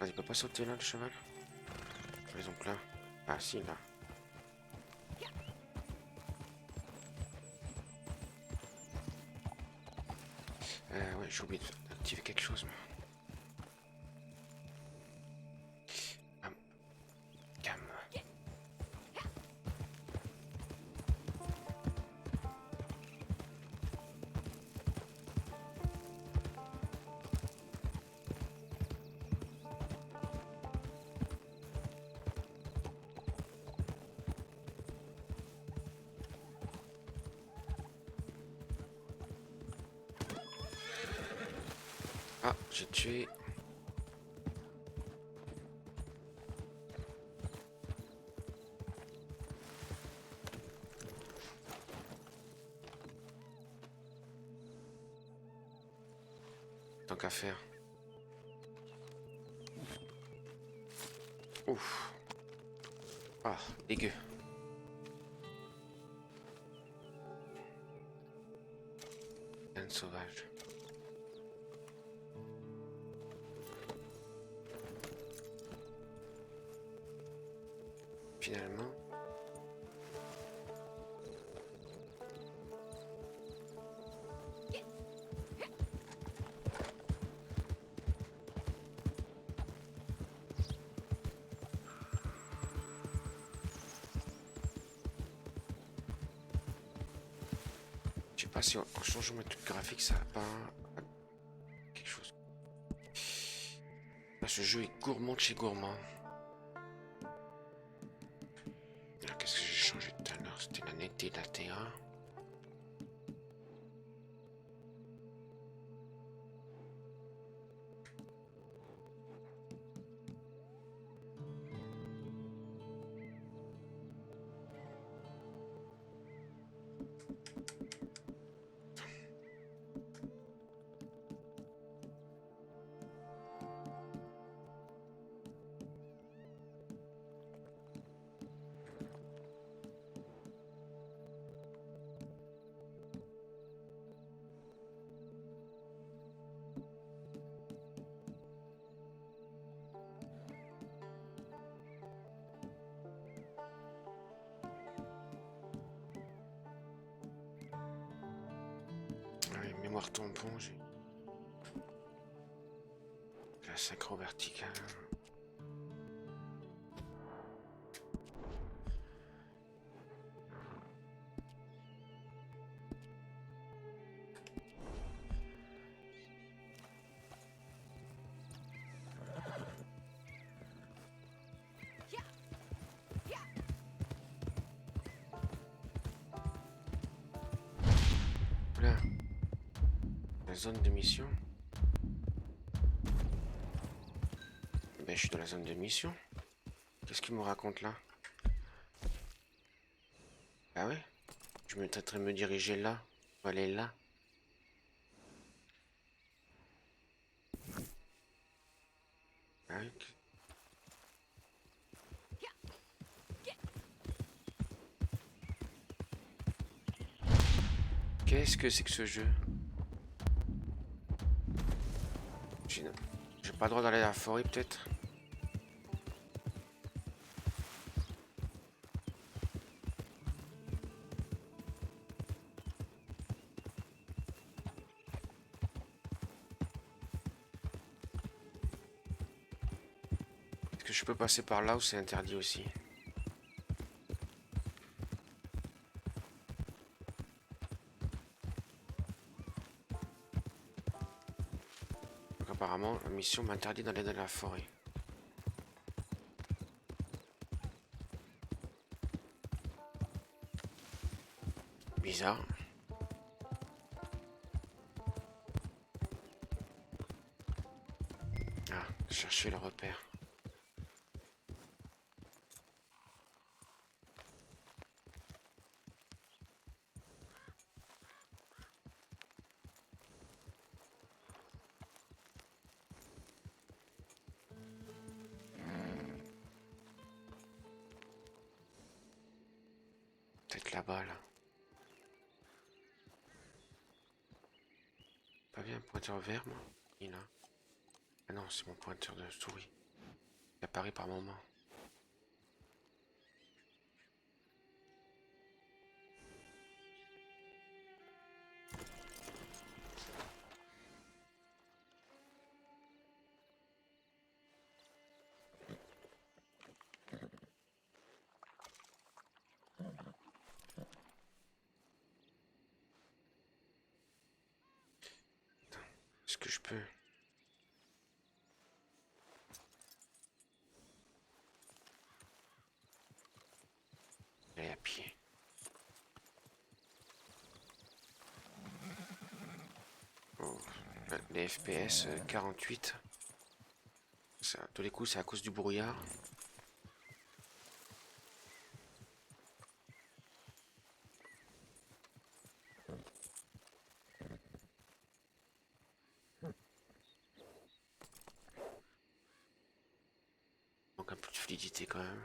Ah, il peut pas sauter là, le cheval? Par exemple là. Ah si, là. Ouais, j'ai oublié d'activer quelque chose. Cam. Ah, j'ai tué. Tant qu'à faire. Ouf. Ah, dégueu. Un sauvage. Finalement. Je sais pas si en changeant mes trucs graphiques ça va pas quelque chose. Ah, ce jeu est gourmand de chez gourmand. Qu'est-ce que j'ai changé tout à l'heure? C'était la netteté de la TA. voir tampon, j'ai la synchro verticale. Là, la zone de mission. Ben, je suis dans la zone de mission. Qu'est-ce qu'il me raconte là? Ah ouais? Je me tenterais de me diriger là. Faut aller là. Ah oui. Qu'est-ce que c'est que ce jeu? J'ai pas le droit d'aller à la forêt peut-être? Est-ce que je peux passer par là ou c'est interdit aussi? Donc apparemment la mission m'interdit d'aller dans la forêt. Bizarre. Ah, chercher le repère. Peut-être là-bas, là. Pas bien un pointeur vert, moi? Il a. Ah non, c'est mon pointeur de souris. Il apparaît par moment. Est-ce que je peux? Aller à pied. Oh, les FPS 48. Ça, à tous les coups, c'est à cause du brouillard. Donc un peu de fluidité quand même.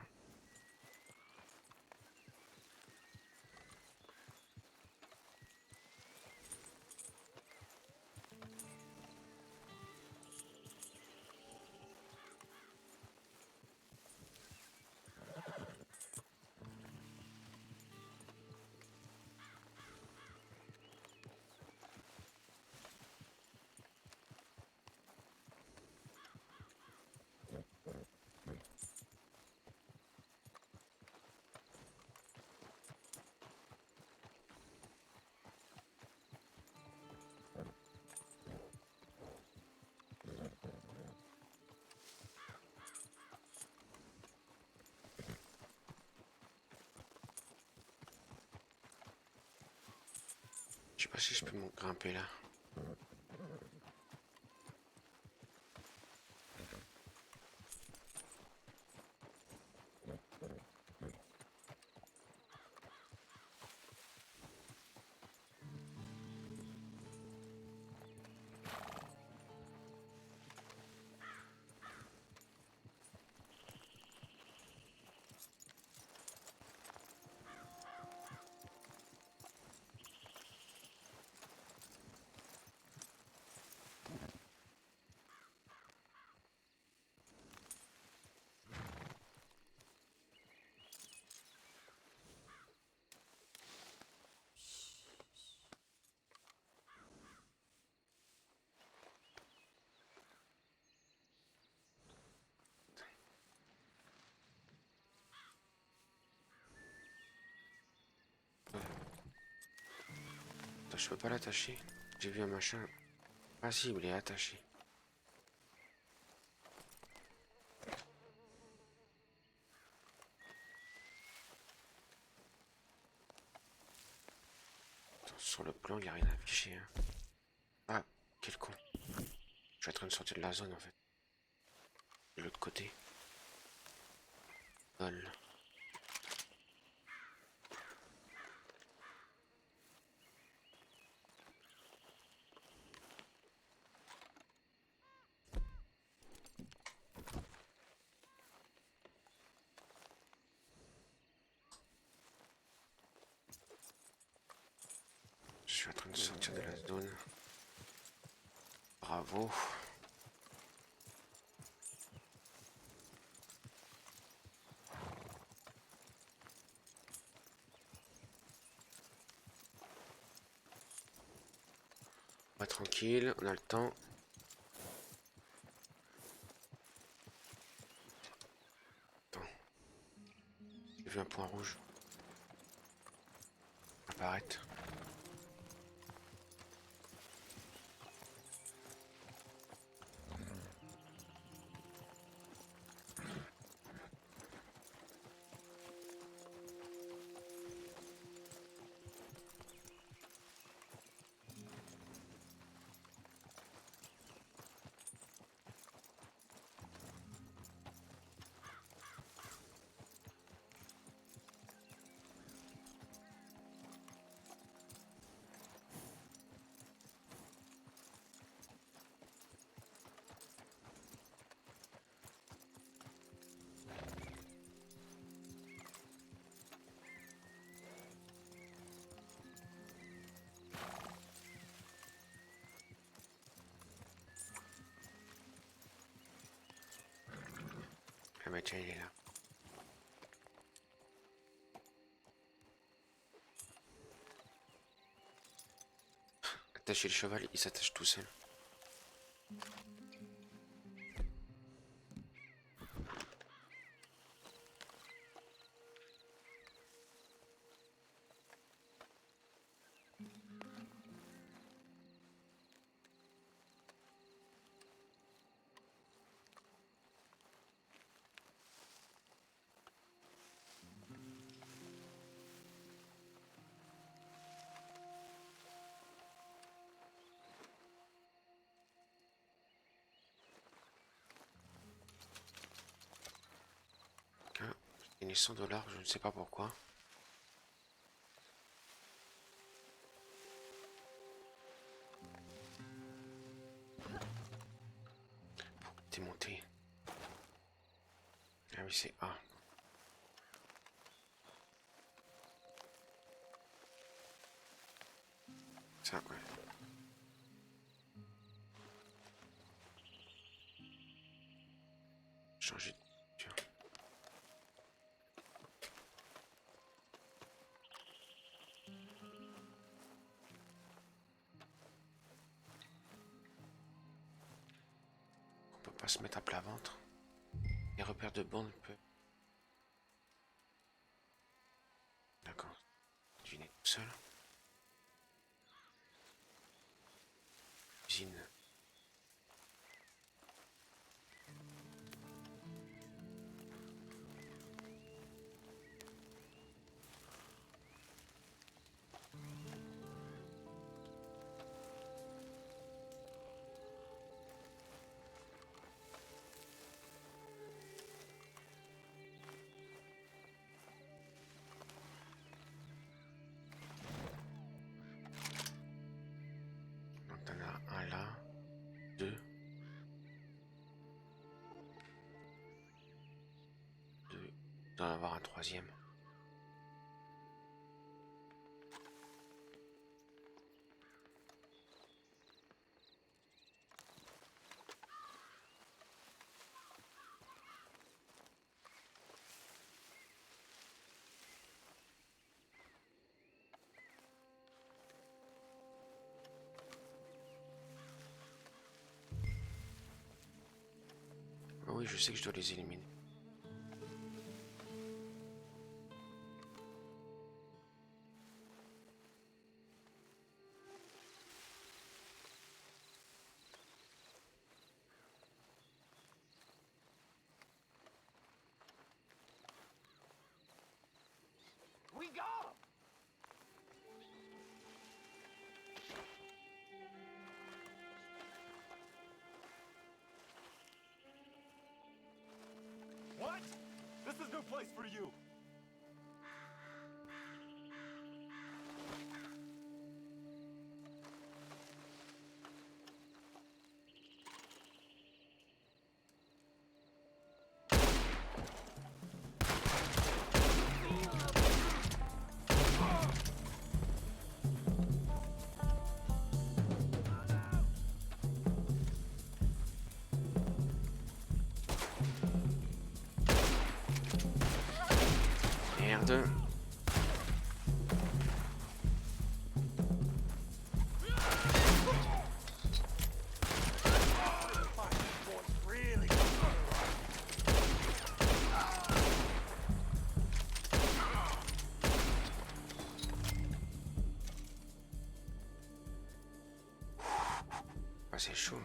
Je sais pas si je peux me grimper là. Je peux pas l'attacher. J'ai vu un machin. Ah si, il est attaché. Attends, sur le plan, il n'y a rien affiché. Hein. Ah, quel con. Je suis en train de sortir de la zone en fait. De l'autre côté. Lol. Je suis en train de sortir de la zone. Bravo. On va tranquille, on a le temps. Attends. J'ai vu un point rouge apparaître. Ah bah tiens, il est là. Attacher le cheval, il s'attache tout seul. Il est 100 $, je ne sais pas pourquoi. Pour démonter. Ah oui, c'est A. Ça, ouais. Changer de... Tiens. On peut pas se mettre à plat ventre. Les repères de bande peuvent... D'accord. Deviner tout seul. Usine. Donc t'en as un là. Deux. Deux. Il doit en avoir un troisième. Ah oui, je sais que je dois les éliminer. is no place for you. Merde. Ah, c'est chaud.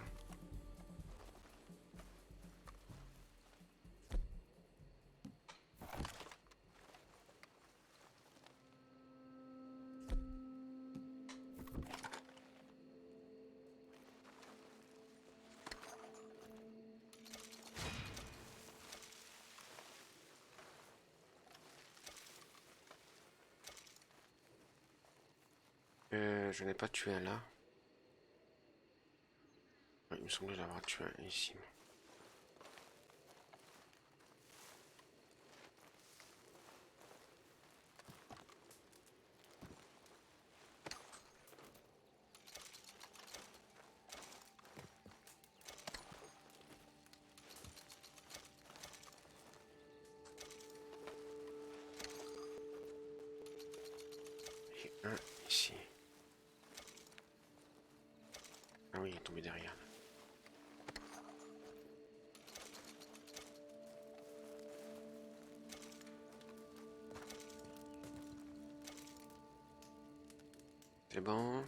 Je n'ai pas tué un là. Ouais, il me semblait l'avoir tué un ici. Et un ici. Ah oui, il est tombé derrière. C'est bon.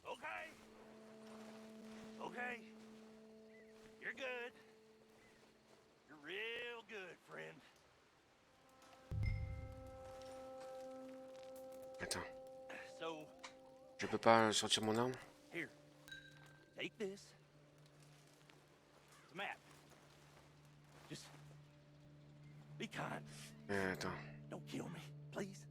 Okay. Okay. You're good. You're real good, friend. Attends, So, je peux pas sortir mon arme? here. Take this. It's a map. Just be kind. Attends. Don't kill me, please.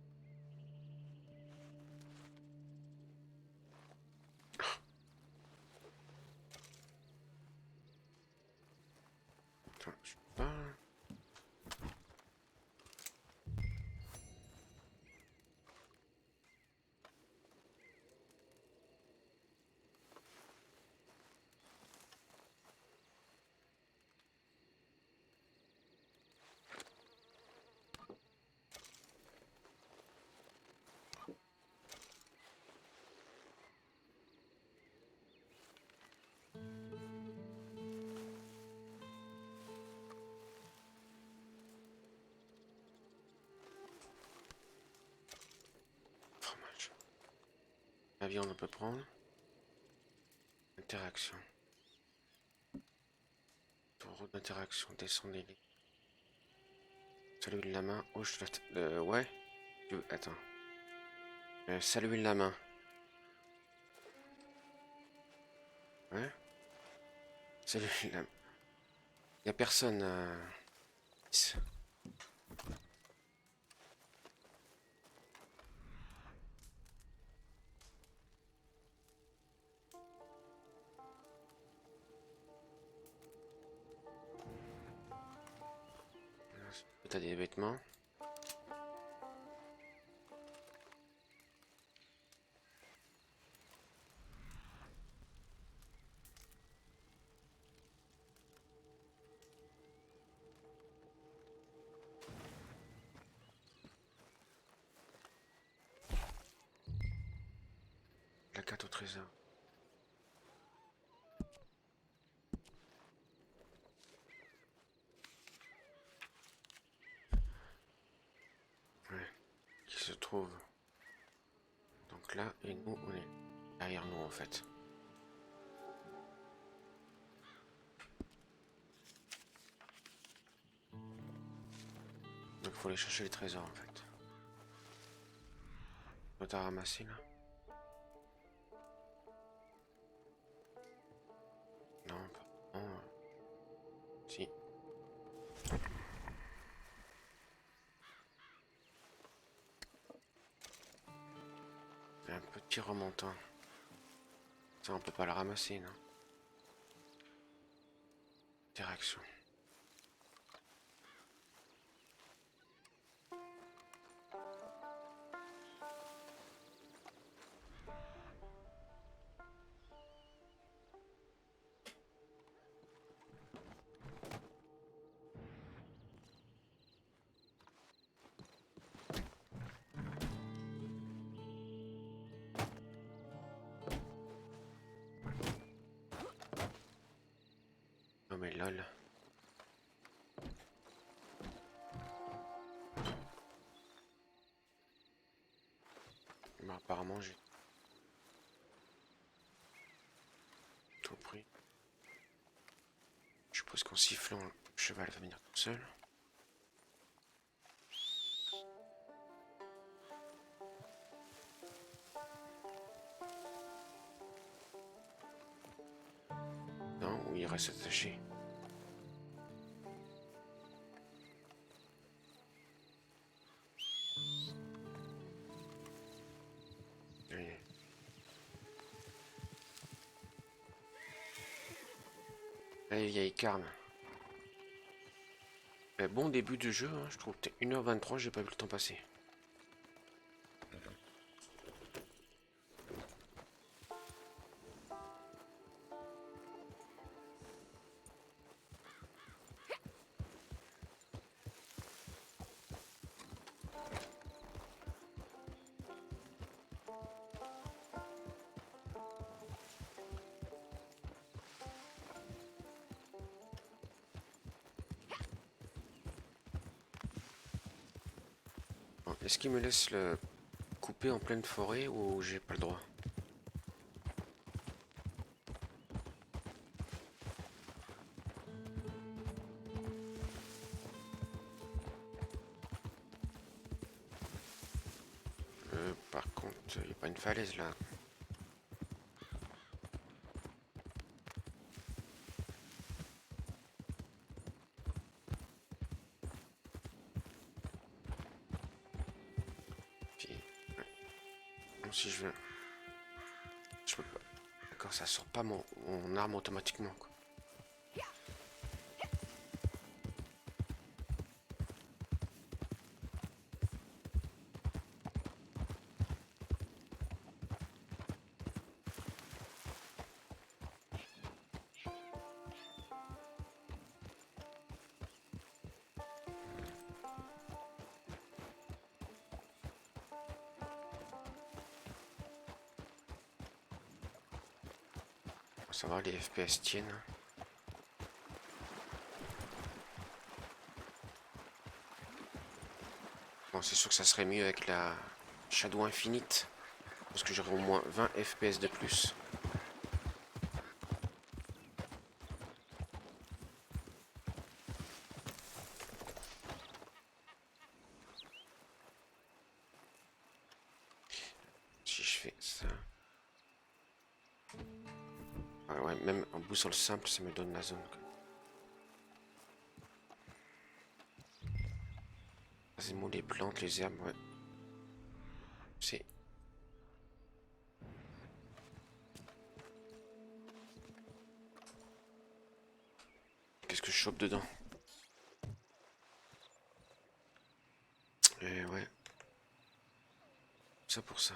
Attends, je peux pas. Fromage. La viande on peut prendre. Interaction. Taureau d'interaction, descendez-les. Saluer de la main, oh je dois... ouais. Attends. Saluer de la main. Ouais. Saluer de la main. Y'a personne T'as des vêtements. La carte au trésor. Ouais. Qui se trouve. Donc là, et nous, on est derrière nous en fait. faut aller chercher les trésors en fait. T'as ramassé là? Non, pas. Non. Si. Un petit remontant. Ça, on peut pas le ramasser, non? Interaction. Non mais lol. Mais apparemment j'ai tout pris. Je suppose qu'en sifflant, le cheval va venir tout seul. Non, ou il reste attaché. Allez. Allez, vieille carne. Mais bon début de jeu, hein, je trouve. 1h23, j'ai pas vu le temps passer. Est-ce qu'il me laisse le couper en pleine forêt ou j'ai pas le droit? Par contre, il n'y a pas une falaise là. Si je veux, je peux pas. D'accord, ça sort pas mon arme automatiquement quoi. Ça va, les FPS tiennent. Bon, c'est sûr que ça serait mieux avec la Shadow Infinite. Parce que j'aurais au moins 20 FPS de plus. Si je fais ça... Ouais, même en boussole simple, ça me donne la zone. C'est moi les plantes, les herbes, ouais. C'est... Qu'est-ce que je chope dedans? Ouais. Ça pour ça.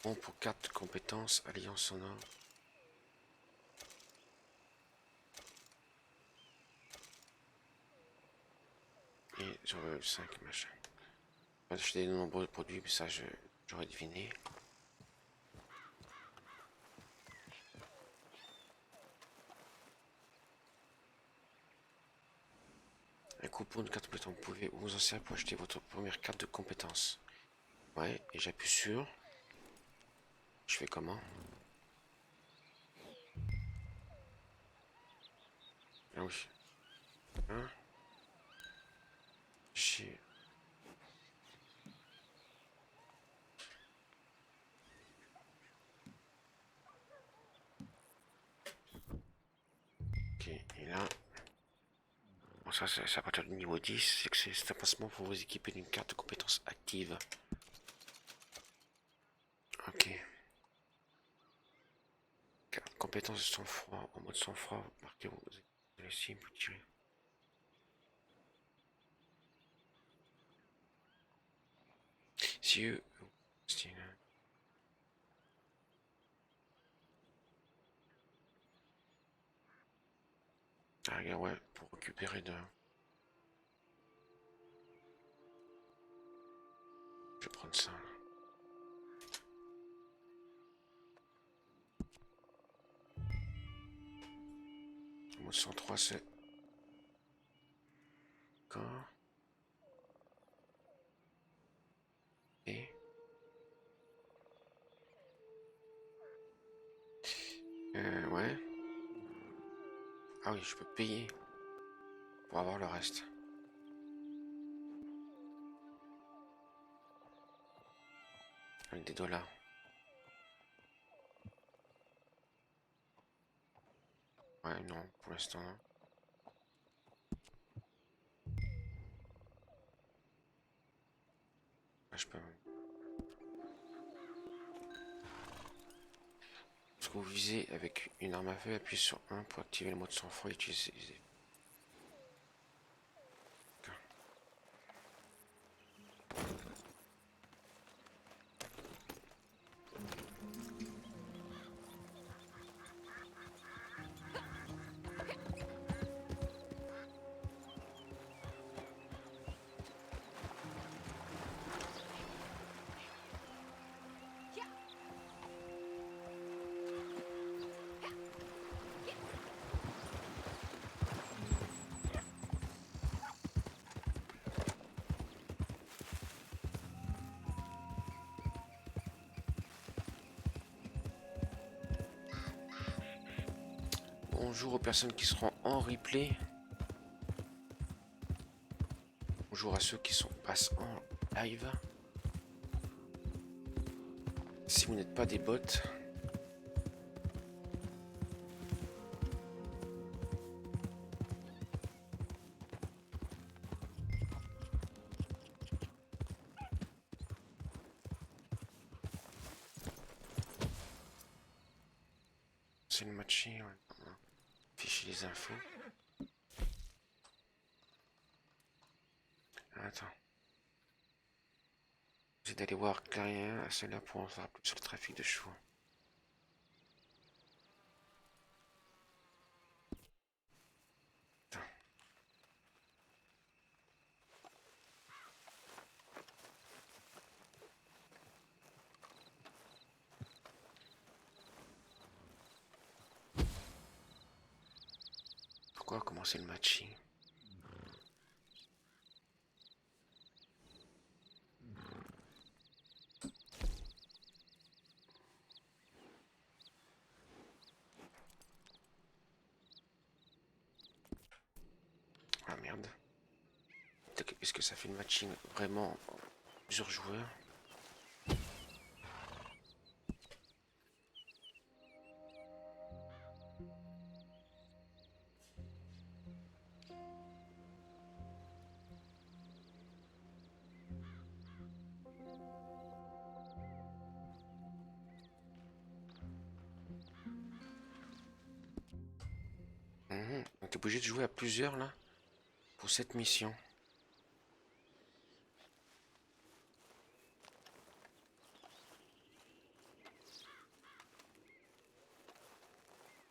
Bon, pour 4 compétences, alliance sonore. Et sur le 5 machin. On va acheter de nombreux produits, mais ça j'aurais deviné. Un coupon de 4 compétences. Vous pouvez vous en servir pour acheter votre première carte de compétences. Ouais, et j'appuie sur. Je fais comment? Ah oui. Hein? Chier. Ok, et là... Bon, ça, c'est à partir du niveau 10, c'est que c'est un placement pour vous équiper d'une carte de compétences active. Ok. Carte compétence de sang-froid. En mode sang-froid, marquez vos cibles, vous tirez. Si eux... Ah, regarde, ouais, pour récupérer de... Je vais prendre ça. Le mode 103, c'est... D'accord. Et... ouais. Ah oui, je peux payer pour avoir le reste. Avec des dollars. Ouais, non, pour l'instant, non. Ah, je peux... Parce que vous visez avec une arme à feu, appuyez sur 1 pour activer le mode sang-froid et utiliser... Bonjour aux personnes qui seront en replay. Bonjour à ceux qui passent en live. Si vous n'êtes pas des bots, c'est le matching. Ouais. Afficher les infos. Attends. J'ai d'aller voir Lien à cela pour en savoir plus sur le trafic de chevaux. Attends. Pourquoi commencer le matching? Ah merde. Est-ce que ça fait le matching vraiment en plusieurs joueurs? Donc t'es obligé de jouer à plusieurs là pour cette mission.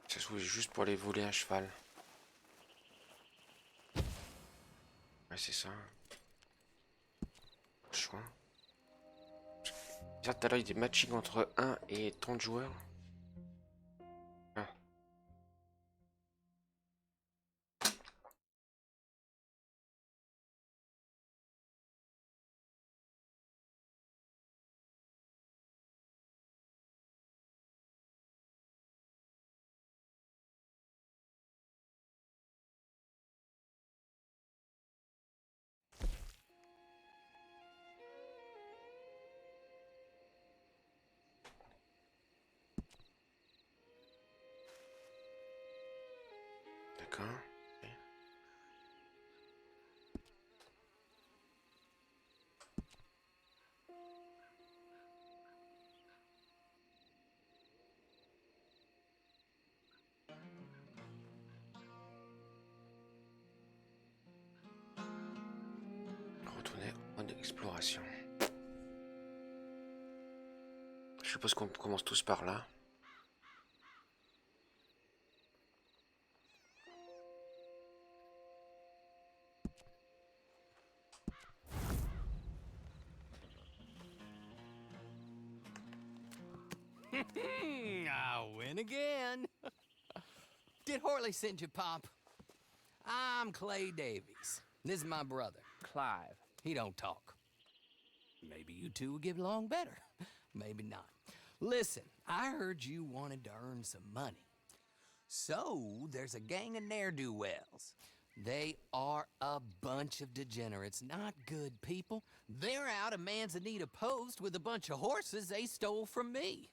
Ça se joue juste pour aller voler un cheval. Ouais, c'est ça. Choix. Tout à l'heure, il y a des matchings entre 1 et 30 joueurs. autorisation. Je suppose qu'on commence tous par là. I win again. Did Horley send you, Pop? I'm Clay Davies. This is my brother, Clive. He don't talk. Maybe you two will get along better. Maybe not. Listen, I heard you wanted to earn some money. So, there's a gang of ne'er-do-wells. They are a bunch of degenerates, not good people. They're out of Manzanita Post with a bunch of horses they stole from me.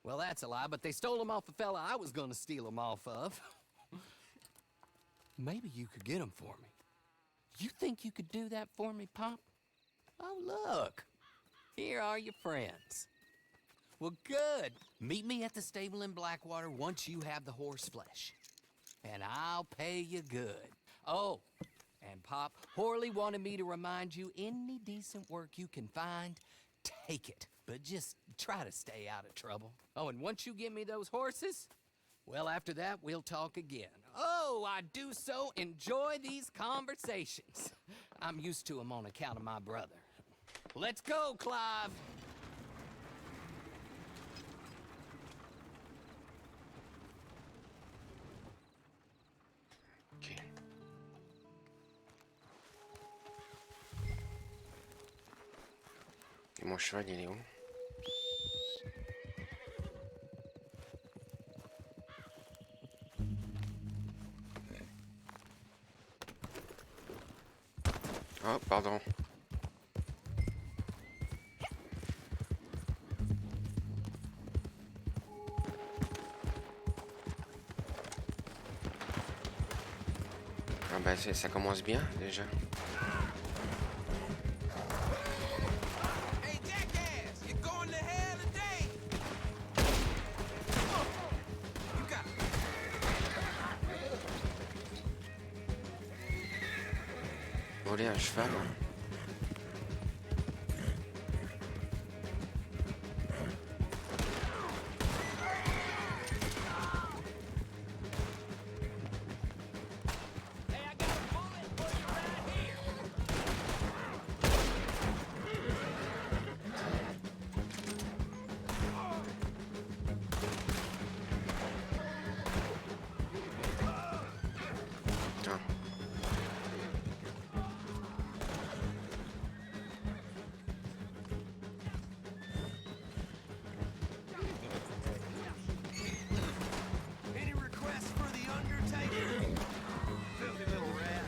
Well, that's a lie, but they stole them off a fella I was gonna steal them off of. Maybe you could get them for me. You think you could do that for me, Pop? Oh, look. Here are your friends. Well, good. Meet me at the stable in Blackwater once you have the horse flesh. And I'll pay you good. Oh, and Pop, Horley wanted me to remind you, any decent work you can find, take it. But just try to stay out of trouble. Oh, and once you give me those horses, well, after that, we'll talk again. Oh, I do so enjoy these conversations. I'm used to them on account of my brother. Let's go, Clive. Ok. Et mon cheval, il est où? Oh, pardon. Ah bah ça commence bien déjà. Hey, jackass! You're going to hell today! You got... Voler un cheval. Hey, I got a bullet for you right here! Putain. Any requests for the Undertaker? Filthy little rat.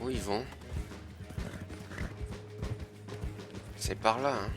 Où ils vont? C'est par là, hein.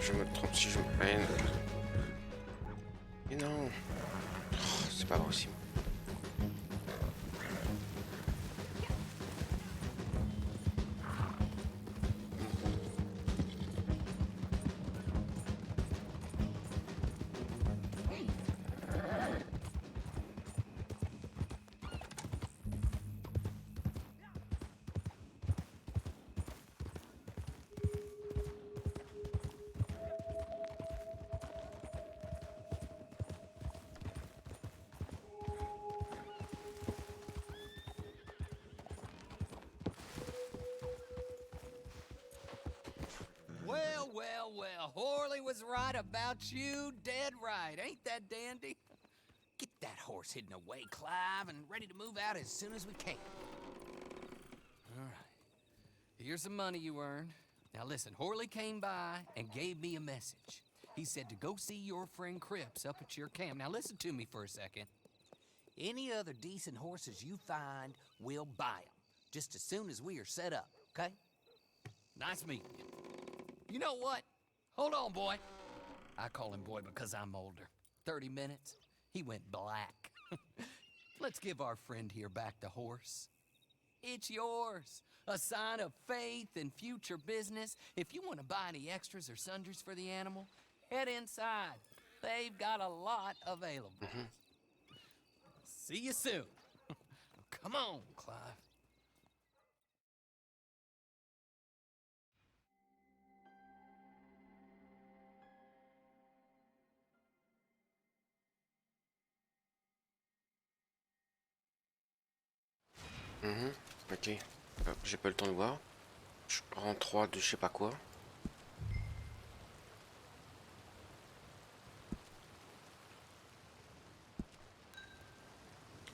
je me trompe si je me peine. Mais non. Oh, c'est pas possible. Well, well, well. Horley was right about you. Dead right. Ain't that dandy? Get that horse hidden away, Clive, and ready to move out as soon as we can. All right. Here's the money you earned. Now listen, Horley came by and gave me a message. He said to go see your friend Cripps up at your camp. Now listen to me for a second. Any other decent horses you find, we'll buy them. Just as soon as we are set up, okay? Nice meeting you. You know what? Hold on, boy. I call him boy because I'm older. 30 minutes, he went black. Let's give our friend here back the horse. It's yours. A sign of faith and future business. If you want to buy any extras or sundries for the animal, head inside. They've got a lot available. See you soon. Come on, Clive. Ok. J'ai pas le temps de voir. Je rends 3 de je sais pas quoi.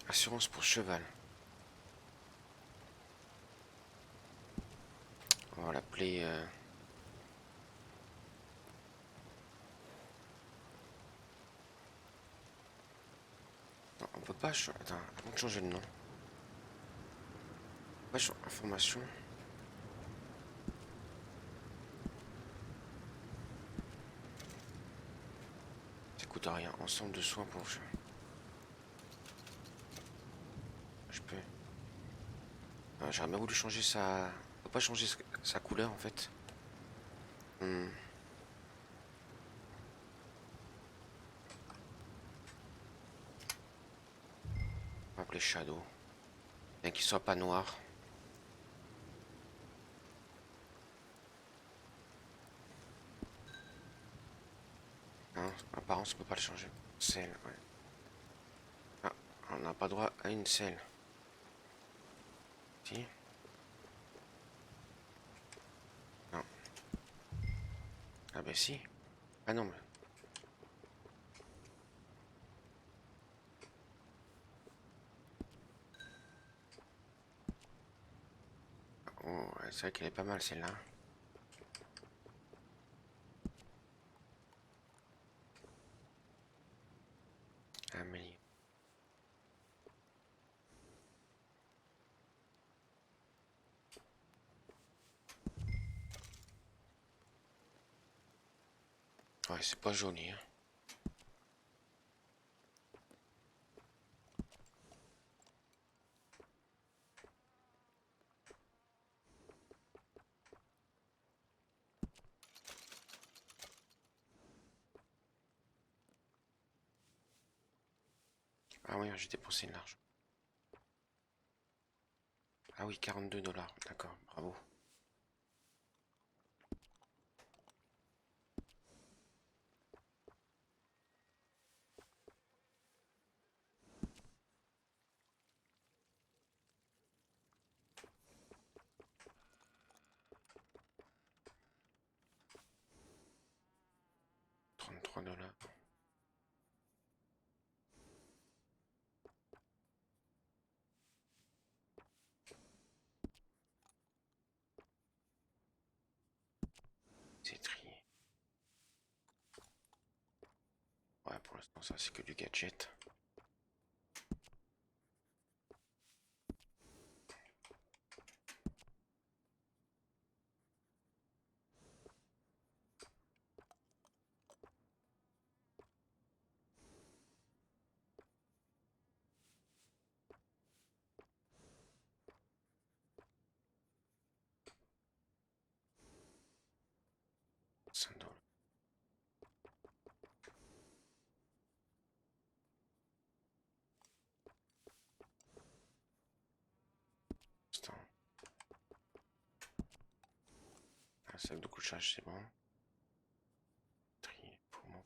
Assurance pour cheval. On va l'appeler... Non, on peut pas... Attends, avant de changer le nom. Pas sur information. Ça coûte à rien. Ensemble de soins pour... Je peux... J'aurais jamais voulu changer sa... On peut pas changer sa couleur en fait. On va appeler Shadow. Bien qu'il soit pas noir. Hein, apparence on peut pas le changer. Selle, ouais. Ah, on n'a pas droit à une selle. Si. Non. Ah ben si. Ah non mais. Oh, ouais, c'est vrai qu'elle est pas mal celle-là. Amélie. Ouais, c'est pas joli, hein. Ah oui, j'ai dépensé de l'argent. Ah oui, 42$. D'accord, bravo. $33. C'est trié. Ouais, pour l'instant, ça c'est que du gadget. $5. Attends. Un sac de couchage, c'est bon. Trier, poumon.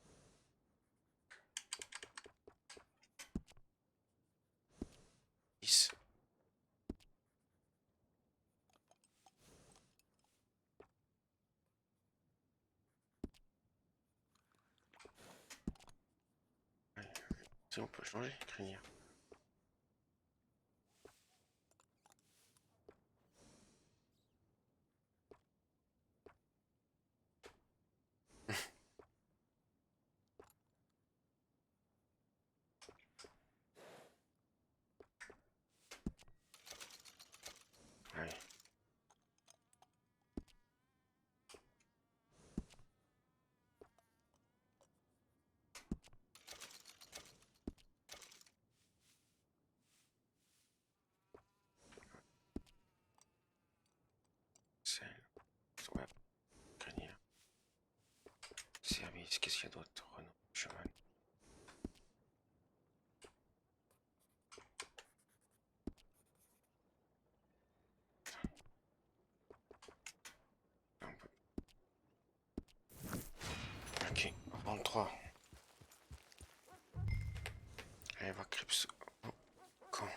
Si on peut changer, crinière. Allez. Ouais, crinière. Service, qu'est-ce qu'il y a d'autre? Renault, cheval. Ok, on prend le 3. Allez, voir Crips. Oh, quand?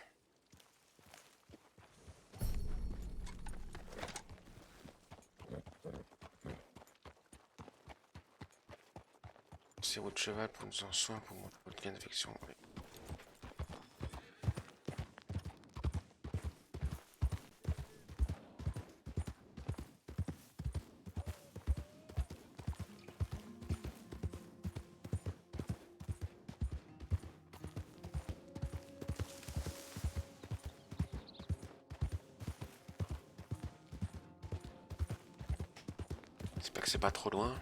C'est votre cheval pour nous en soin pour votre gain d'infection. Ouais. J'espère que c'est pas trop loin.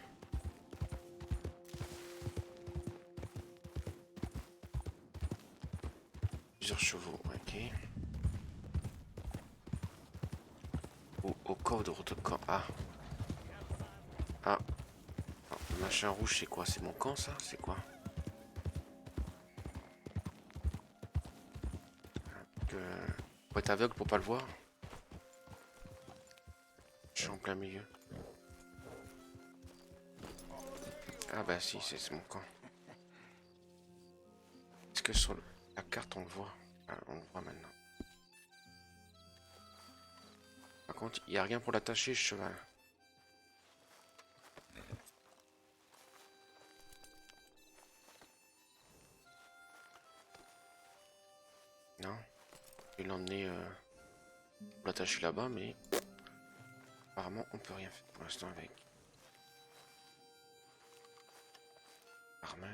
Plusieurs chevaux, ok. Au corps de route de camp. Ah. Ah. Le machin rouge, c'est quoi? C'est mon camp, ça? C'est quoi? Faut être aveugle pour pas le voir. Je suis en plein milieu. Ah bah si, c'est mon camp. Est-ce que sur la carte on le voit? Ah, on le voit maintenant. Par contre, il n'y a rien pour l'attacher, ce cheval. Non. Je vais l'emmener pour l'attacher là-bas, mais apparemment on peut rien faire pour l'instant avec. Armeur.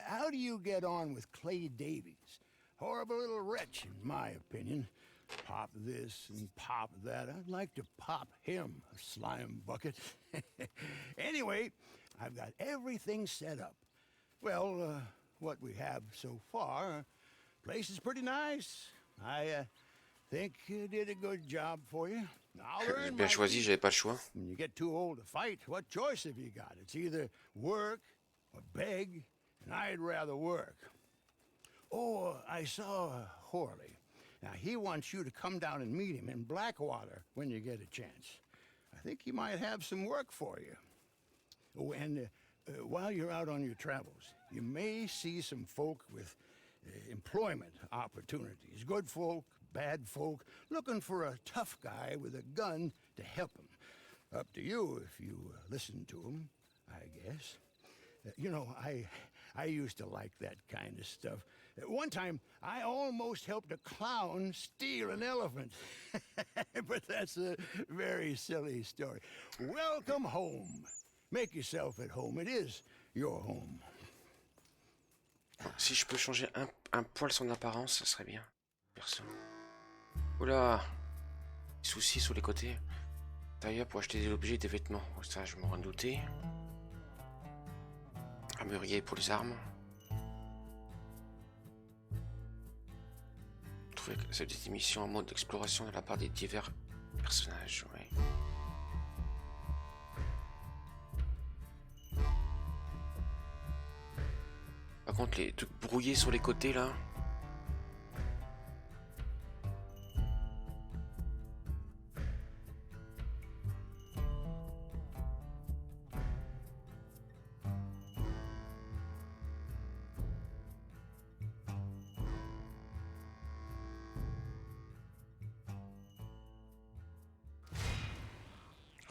How do you get on with Clay Davies? Horrible little wretch, in my opinion. Pop this and pop that. I'd like to pop him, a slime bucket. Anyway, I've got everything set up. Well, what we have so far, place is pretty nice. I think you did a good job for you. J'ai bien choisi, j'avais pas le choix. When you get too old to fight, what choice have you got? It's either work or beg, and I'd rather work. Oh, I saw Horley. Now, he wants you to come down and meet him in Blackwater when you get a chance. I think he might have some work for you. Oh, and while you're out on your travels, you may see some folk with employment opportunities. Good folk, bad folk, looking for a tough guy with a gun to help them. Up to you if you listen to him, I guess. You know, I used to like that kind of stuff. One time, I almost helped a clown steal an elephant. But that's a very silly story. Welcome home. Make yourself at home. It is your home. Si je peux changer un poil son apparence, ça serait bien. Perso. Oula. Soucis sur les côtés. Tailleur pour acheter des objets et des vêtements. Ça, je m'en doutais. Armurier pour les armes. pouvez accéder des émissions en mode d'exploration de la part des divers personnages. Ouais. Par contre, les trucs brouillés sur les côtés là.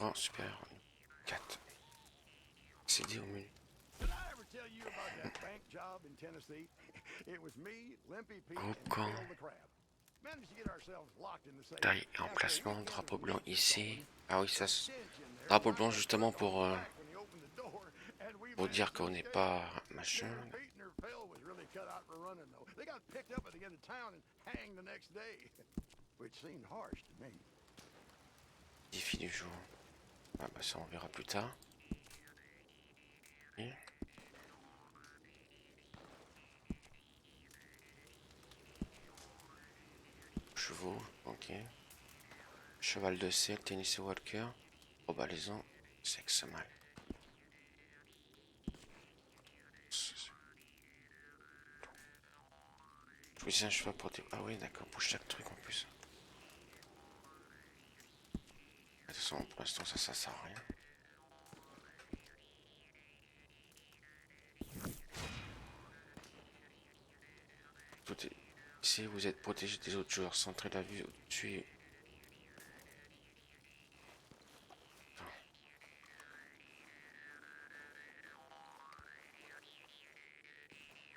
Oh, super. 4. CD au menu. Did I ever tell you about that bank job in Tennessee? It was me, Limpy Pete, and Groupe Bill the Crab. Managed to get ourselves locked in the safe. Taille et emplacement, drapeau blanc ici. Ah oui, ça, drapeau blanc justement pour dire qu'on n'est pas machin. Pete and her Phil was really cut out for running though. They got picked up at the end of town and hanged the next day, which seemed harsh to me. Défi du jour. Ah bah ça on verra plus tard. Et... Chevaux, ok. Cheval de selle, tennis et walker. Probalaison, sexe mâle. Choisissez un cheval pour... Ah oui d'accord, pour chaque truc en plus. De toute façon, pour l'instant, ça sert à rien. Tout est... Ici, vous êtes protégé des autres joueurs. Centrez la vue au-dessus.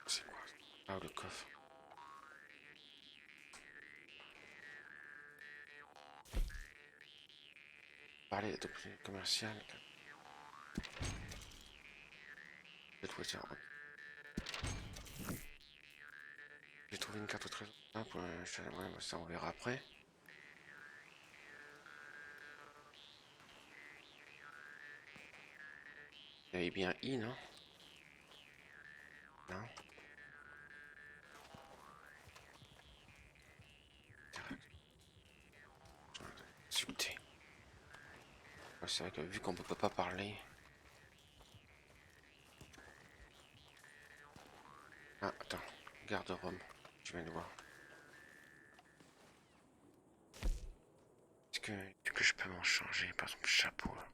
C'est quoi? Ah, le coffre. Parler d'opportunités commerciales. J'ai trouvé une carte au trésor. Ah, pour ouais, ça on verra après. Il y avait bien I, non? Non. Insulté. Ouais, c'est vrai que vu qu'on peut pas parler. Ah, attends. Garde-robe. Je viens de voir. Est-ce que je peux m'en changer? Par exemple, chapeau. Là.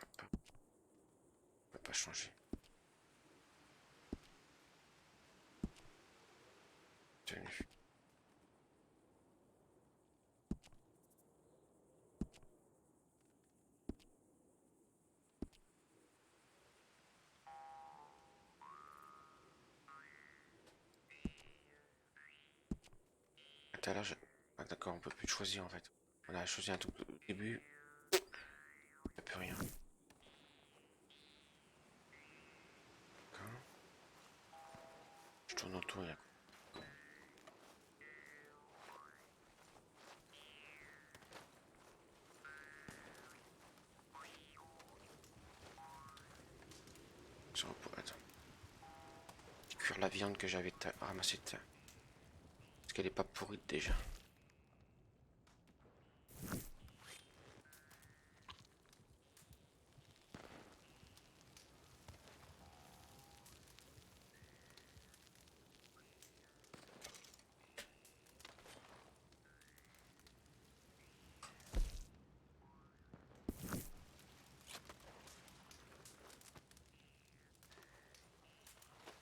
On peut pas changer. Tenue. Tout à l'heure, ah, d'accord, on peut plus choisir en fait. On a choisi un tout au début. Il n'y a plus rien. D'accord. Je tourne autour, il y a... Sur le attends. Cuire la viande que j'avais ramassée. Parce qu'elle est pas pourrie déjà.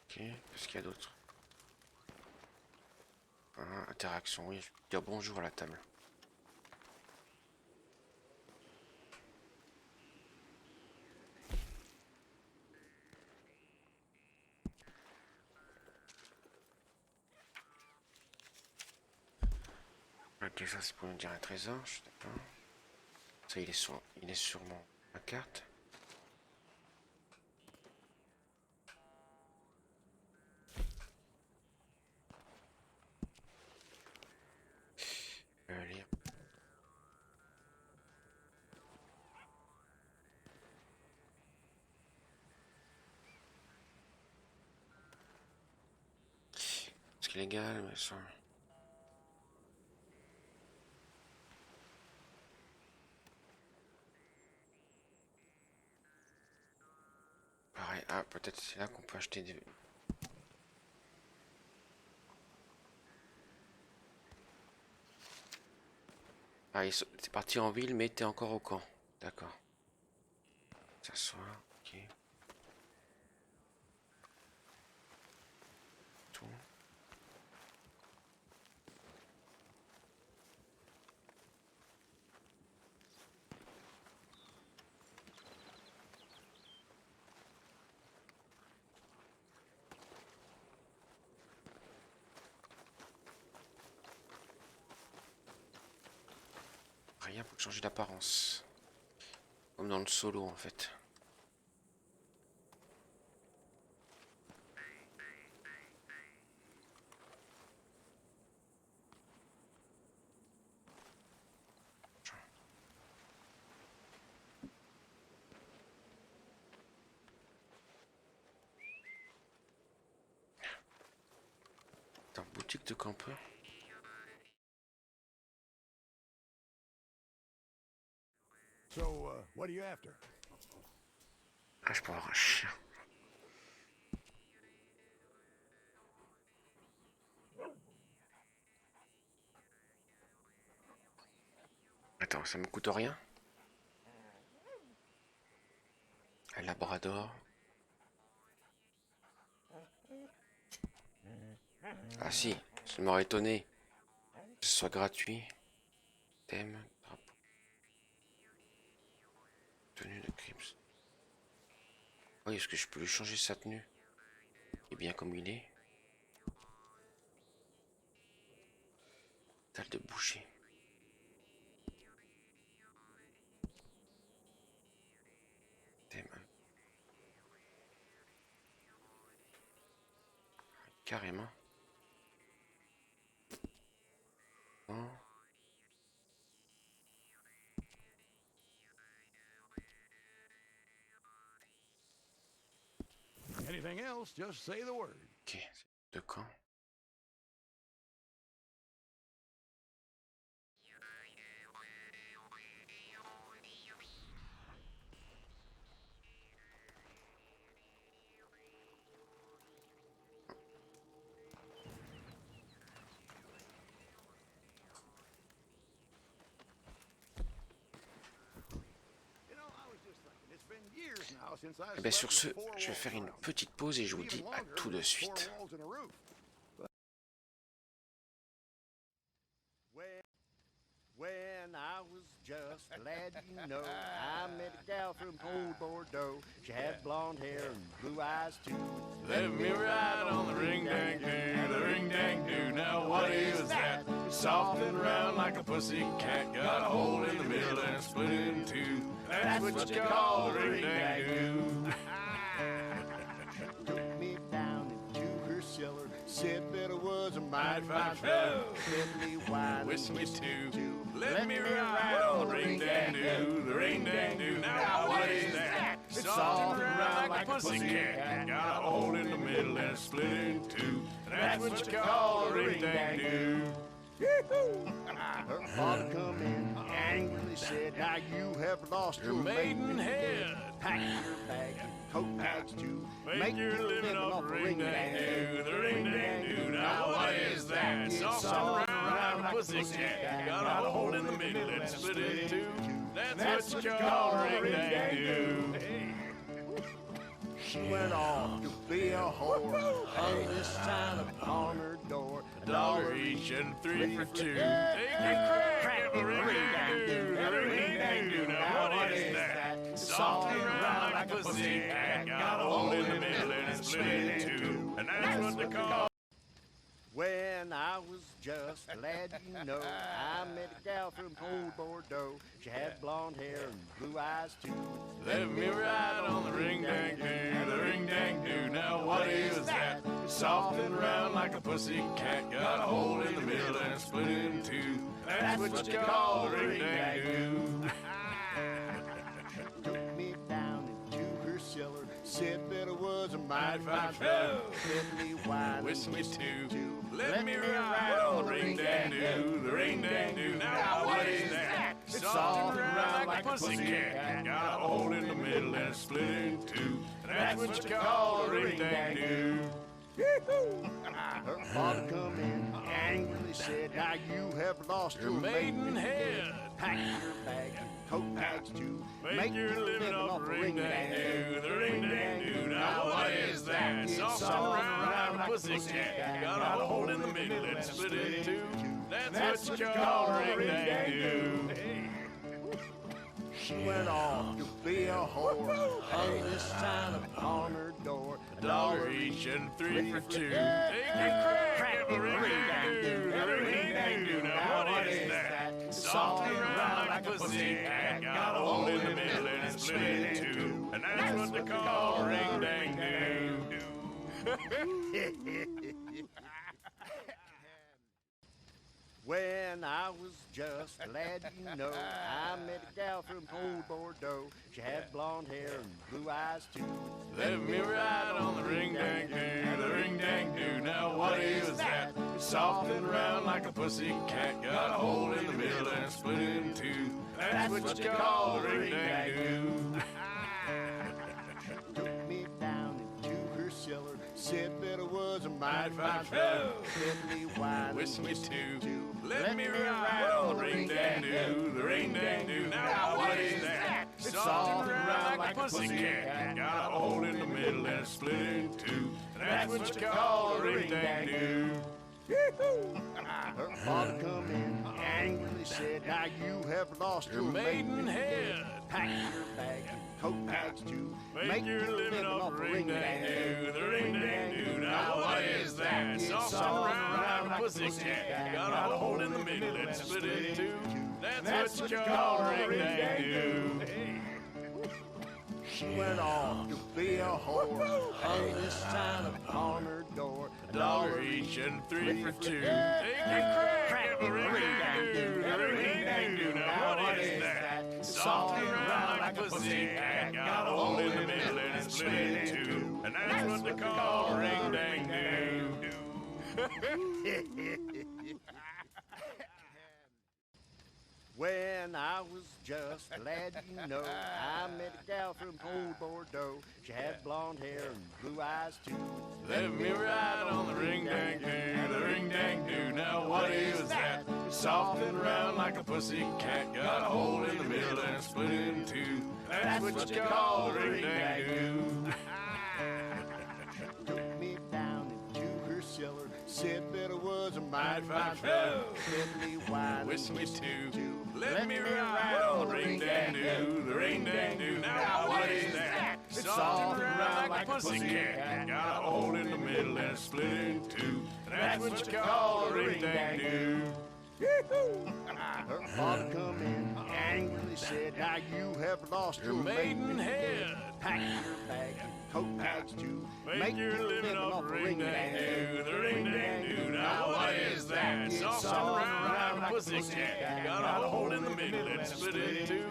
Ok, qu'est-ce qu'il y a d'autre? Ah, interaction, oui, je peux dire bonjour à la table. Ok, ça c'est pour nous dire un trésor, je sais pas. Ça il est sur ma carte. Lire. légal, mais ça... Pareil, ah, peut-être c'est là qu'on peut acheter des... Ah, c'est parti en ville, mais t'es encore au camp. D'accord. S'asseoir, ok. Tout. Rien pour changer d'apparence. Comme dans le solo en fait. Dans boutique de campeur. So, what are you after? Ah, je peux avoir un chien. Attends, ça me coûte rien? Un labrador. Ah si, ça m'aurait étonné que ce soit gratuit. Thème, drapeau. Tenue de Crips. Oui, est-ce que je peux lui changer sa tenue? Il est bien comme il est. Dalle de boucher. Thème. Carrément. Non. Anything else, just say the word. Ok, de camp. Eh bien sur ce, je vais faire une petite pause et je vous dis à tout de suite. When I was just a lad, you know, I met a gal from old Bordeaux. She had blonde hair and blue eyes too. Let me ride on the ring-dang-doo, the ring-dang-doo. Now what is that? It's soft and round like a pussy cat. Got a hole in the middle and split in two. That's what you call a ring-dang-doo. Took me down into her cellar, said that I was a mighty fine fellow. Let me wine Wish and me whiskey too. Let me ride on the ring-dang-doo, the ring-dang-doo. Now what is that? It's soft and round like a pussy cat. Got a hole in the middle and split in two. That's what you call a ring-dang-doo. Her father come in, angrily said, now you have lost your Maidenhead. Pack your bag and coat bags too. Make your living off a ring-dang-doo, the ring-dang-doo. Now what is that? Soft and round like a pussy cat. Got a hole in the middle and split in two. That's what you call a ring-dang-doo. She went off to be a whore, hung this sign upon her door. $1 each and 3 for 2. Take a crack at the ring-dang-doo, the ring-dang-doo. Now what is that? Soft and round like a pussy cat. Got a hole in the middle and it's split in two. And that's what they call. When I was just a lad, you know, I met a gal from old Bordeaux. She had blonde hair and blue eyes too. Let me ride on the ring-dang-doo, the ring-dang-doo. Now what is that? It's soft and round like a pussy cat. Got a hole in the middle and split in two. That's what you call a ring-dang-doo. Took me down into her cellar, said that I was a mighty fine fellow. Let me wine Wish and me whiskey too. Let me ride on the ring-dang-doo, the ring-dang-doo. Now what is that? It's soft and round like a pussycat. Got a hole in the middle and it's split in two. That's what you call a ring-dang-doo. Her father come in, angrily said, now you have lost your maidenhead. Pack your bag and coat bags too. Make your living off the ring-dang-doo, the ring-dang-doo. Now what is that? Soft and round like a pussycat. Got a hole in the middle and split in two. That's what you call a ring-dang-doo. She went off to be a whore, hung this sign upon her door. $1 each and 3 for 2. Take your crack of a ring-dang-doo, the ring-dang-doo. Now what is that? Soft and round like a pussycat. Got a hole in the middle and it's split in two. And that's what they call a ring-dang-doo. When I was just a lad, you know, I met a gal from old Bordeaux. She had blonde hair and blue eyes too. Let me ride on the ring-dang-doo, the ring-dang-doo. Now what is that? It's soft and round like a pussycat. Got a hole in the middle and split in two. That's what you call a ring-dang-doo. Took me down into her cellar, said that it was a mighty fine fellow. Fiddly wine, Wish me too. Let me ride on the ring-dang-doo, the ring-dang-doo. Now what is that? It's soft and round like a pussycat. Got a hole in the middle and it's split in two. That's what you call a ring-dang-doo. Her father come in, angrily said, now you have lost your maidenhead. Pack your bag and coat bags too. Make your living off the ring-dang-doo, the ring-dang-doo. Now what is that? Soft and round like a pussycat. Got a hole in the middle and split in two. That's what you call a ring-dang-doo. She went off to be a whore, hung this sign upon her door. $1 each and 3 for 2. Take your crack of a ring-dang-doo, the ring-dang-doo. Now what is that? Soft and round like a pussycat. Got a hole in the middle and it's split in two. And that's what they call a ring-dang-doo. When I was just a lad, you know, I met a gal from old Bordeaux. She had blonde hair and blue eyes too. Let me ride on the ring-dang-doo, the ring-dang-doo. Now what is that? Soft and round like a pussycat. Got a hole in the middle and split in two. That's what you call a ring-dang-doo. Took me down into her cellar, said that it was a mighty fine fellow. Fiddly wine, Wish me too. Let me ride on the ring-dang-doo, the ring-dang-doo. Now what is that? It's soft and round like a pussycat. Got a hole in the middle and it's split in two. That's what you call a ring-dang-doo. Her father come in, angrily said, now you have lost your maidenhead. Pack your bag and coat bags too. Make your living off the ring-dang-doo, the ring-dang-doo. Now what is that? Soft and round like a pussycat. Got a hole in the middle and split in two.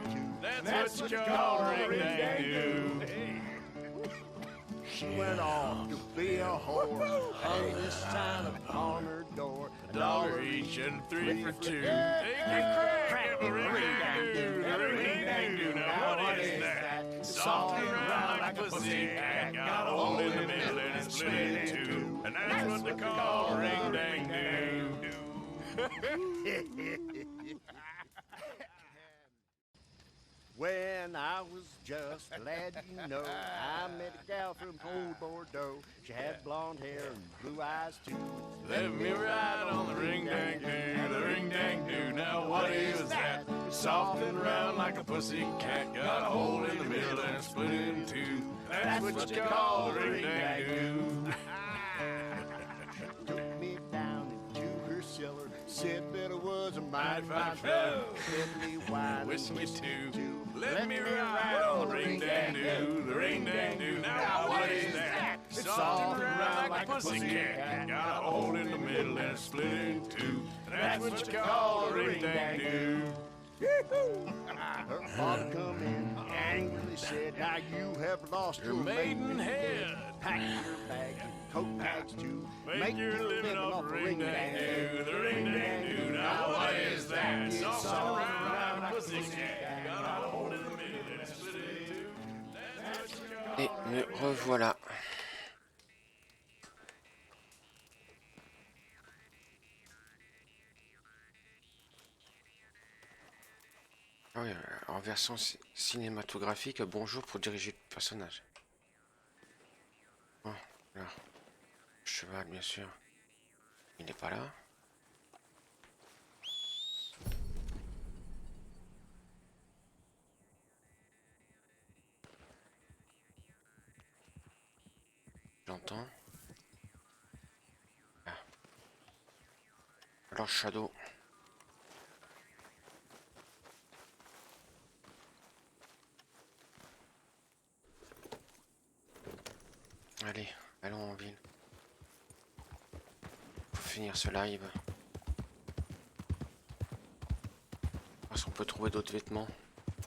That's what you call a ring-dang-doo. She went off to be a whore, hung this sign upon her door. $1 each and 3 for 2. Take your crack of a ring-dang-doo, the ring-dang-doo. Now what is that? Soft and round like a pussycat. Got a hole in the middle and it's split in two. And that's what they call a ring-dang-doo. When I was just a lad, you know, I met a gal from old Bordeaux. She had blonde hair and blue eyes too. Let me ride on the ring-dang-doo, the ring-dang-doo. Now what is that? Soft and round like a pussycat. Got a hole in the middle and it's split in two. That's what you call a ring-dang-doo. Took me down into her cellar, said that it was a mighty fine fellow. Fiddly wine, Wish me too. Let me ride on the ring-dang-doo, the ring-dang-doo. Now what is that? It's soft and round like a pussycat. Got a hole in the middle and it's split in two. That's what you call a ring-dang-doo. Her father come in, angrily said, now you have lost Your maiden head. Pack your bags and coat bags too. Make your living off the ring-dang-doo, the ring-dang-doo. Now what is that? Soft around like a pussycat. Got a hole in the middle and it's split in two. That's what you got. Et me revoilà. Ah oui, en version cinématographique, bonjour pour diriger le personnage. Bon, là. Cheval, bien sûr. Il n'est pas là. J'entends. Ah. Alors, Shadow. Allez, allons en ville. Faut finir ce live. Voir si on peut trouver d'autres vêtements.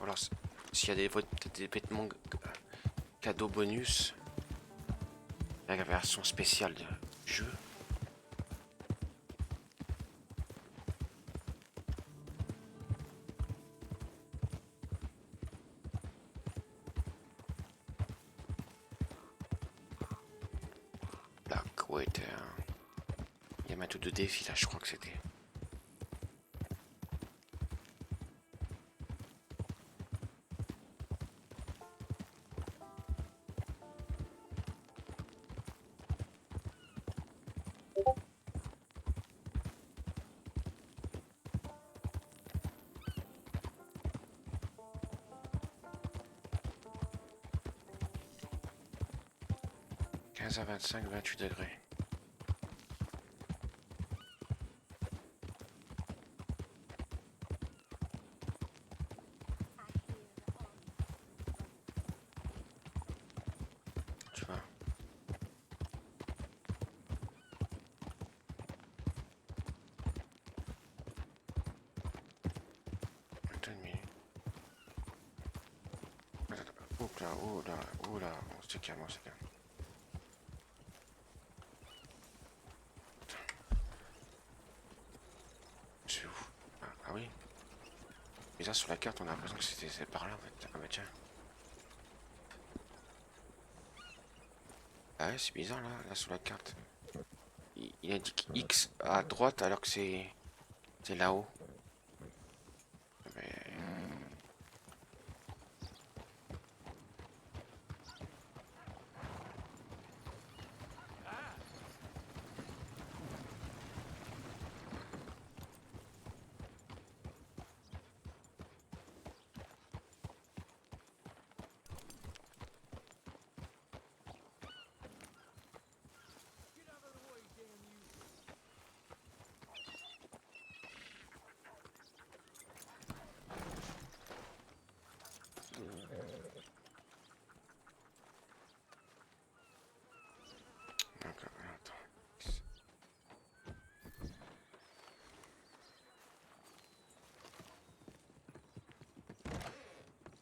Alors, s'il y a peut-être des vêtements cadeaux bonus. La version spéciale du jeu. Il y a ma tout de défi là, je crois que c'était. À 25, 28 degrés. Tu vois. Attends une minute. Oula, on se calme, on se calme. Ah oui. Mais là sur la carte on a l'impression que c'est par là en fait. Ah bah tiens. Ah ouais c'est bizarre là sur la carte. Il indique X à droite alors que c'est là-haut. Mais...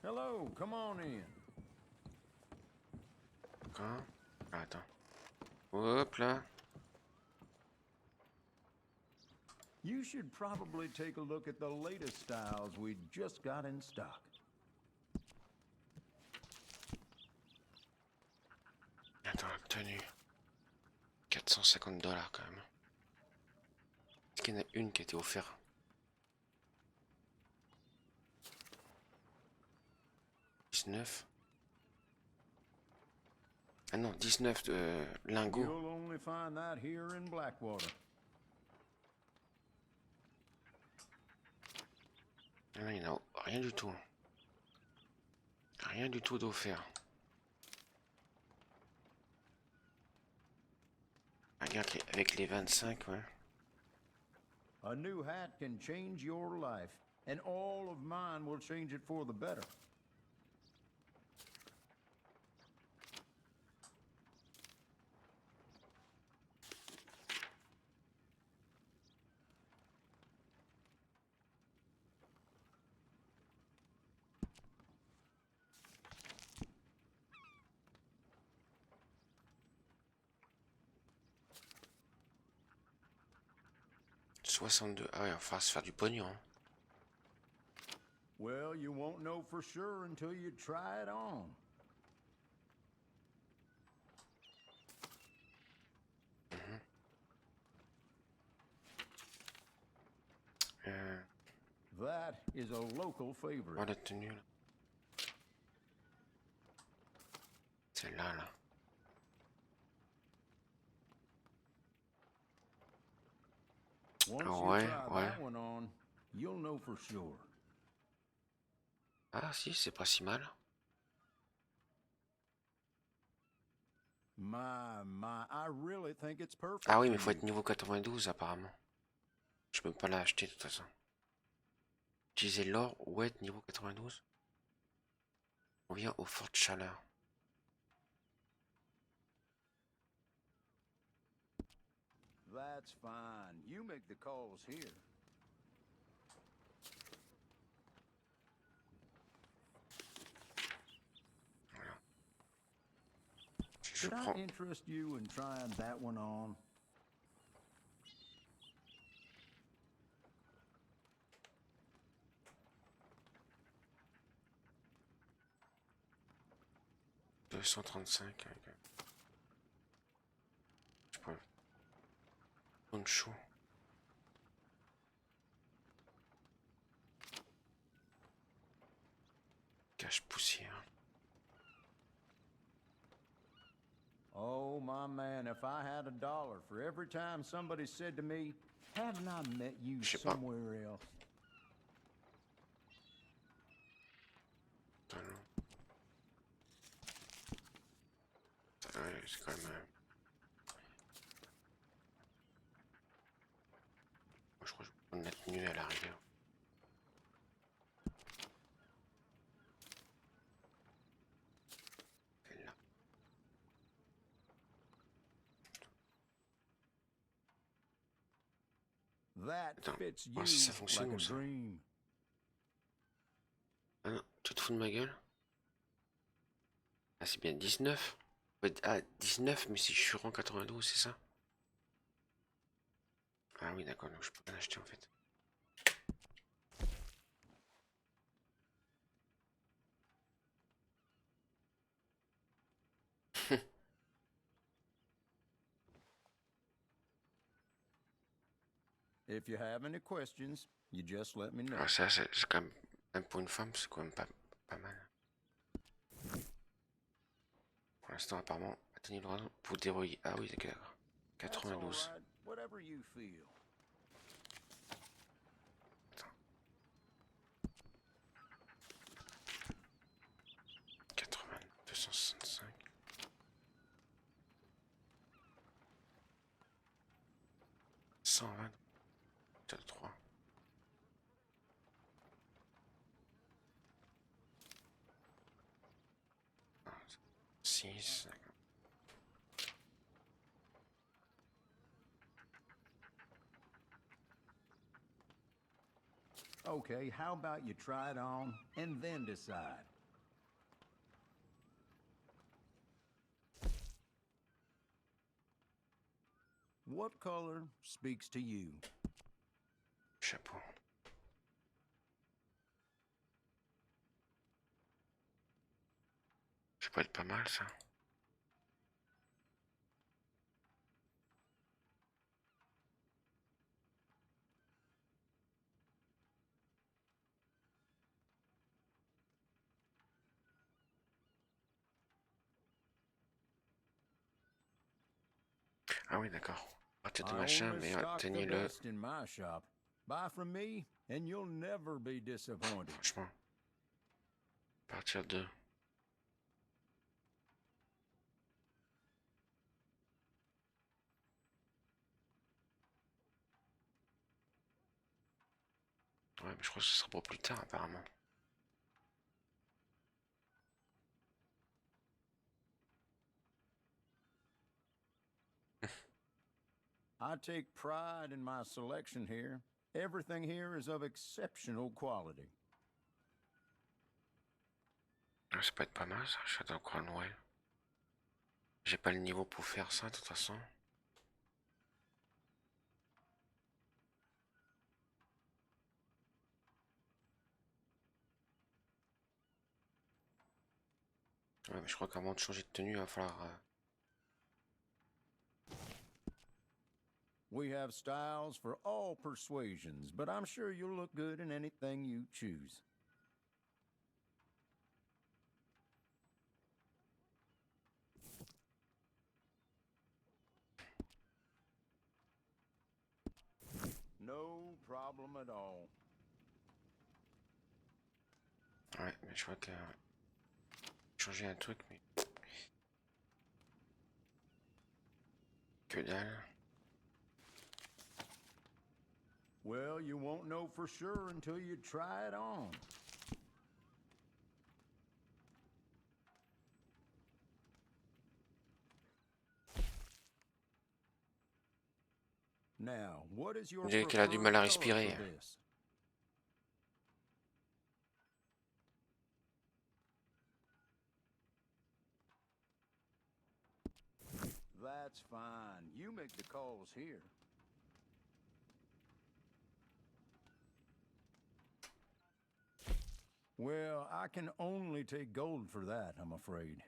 Hello, come on in. D'accord. Ah, attends. Hop là. You should probably take a look at the latest styles we just got in stock. Attends, la tenue. $450 quand même. Est-ce qu'il y en a une qui a été offerte? Ah non, 19 de lingots. You'll only find that here in Blackwater. Ah non, il n'y en a rien du tout. Rien du tout d'offert. Regarde avec les 25, ouais. A new hat can change your life, and all of mine will change it for the better. 62. Ah ouais, il va falloir se faire du pognon. Hein. Well, you won't know for sure until you try it on. That is a local favorite. Oh, la tenue là. Celle-là là. Once Ah you ouais, try ouais. that one on, you'll know for sure. Ah si, c'est pas si mal. My, I really think it's perfect. Ah oui, mais for faut you. être niveau 92 apparemment. Je peux pas l'acheter de toute façon. Utiliser l'or ou être niveau 92. On vient aux fortes chaleurs. That's fine. You make the calls here. Je Should I prends. interest you in trying that one on? Je prends. Poncho. Cache poussière. Oh, my man, if I had $1 for every time somebody said to me, haven't I met you Je sais pas. somewhere else? Talon. Ouais, c'est quand même. Moi, je crois que je vais prendre la tenue à la rigueur. Celle-là. That Attends, fits you voir si ça fonctionne like ou a ça. dream. Ah non, tu te fous de ma gueule? Ah, c'est bien 19. Ah, 19, mais si je suis rang 92, c'est ça? Ah oui, d'accord, donc je peux pas l'acheter en fait. If you have any questions, you just let me know. Alors ça, c'est quand même pour une femme, c'est quand même pas mal. Pour l'instant, apparemment, atteignez le droit pour dérouiller. Ah oui, d'accord. That's all 92. right, whatever you feel. Attends. 80, 265. 120. 3. 6. Okay, how about you try it on and then decide? What color speaks to you? Chapeau. Ça peut être pas mal ça. Ah oui, d'accord. Partez de I machin, only mais stock the atteignez-le. best in my shop. Buy from me, and you'll never be disappointed. Franchement. À partir de. Ouais, mais je crois que ce sera pour plus tard, apparemment. I take pride in my selection here. Everything here is of exceptional quality. Ah, ça peut être pas mal ça, j'attends encore Noël. J'ai pas le niveau pour faire ça de toute façon. Ouais, mais je crois qu'avant de changer de tenue, il va falloir... We have styles for all persuasions, but I'm sure you'll look good in anything you choose. No problem at all. Ouais, mais je crois que... changer un truc, mais... que dalle. Well, you won't know for sure until you try it on. Now, what is your On dirait qu'elle a du mal à respirer. That's fine. You make the calls here. Well, I can only take gold for that, I'm afraid.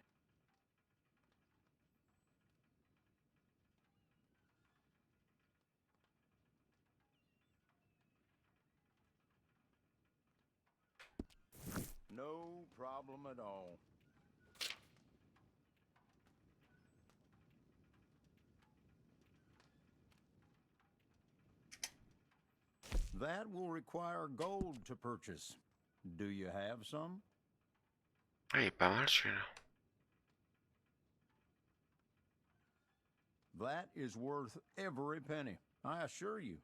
No problem at all. That will require gold to purchase. Do you have some? Ah, il est pas mal celui-là. That is worth every penny, I assure you.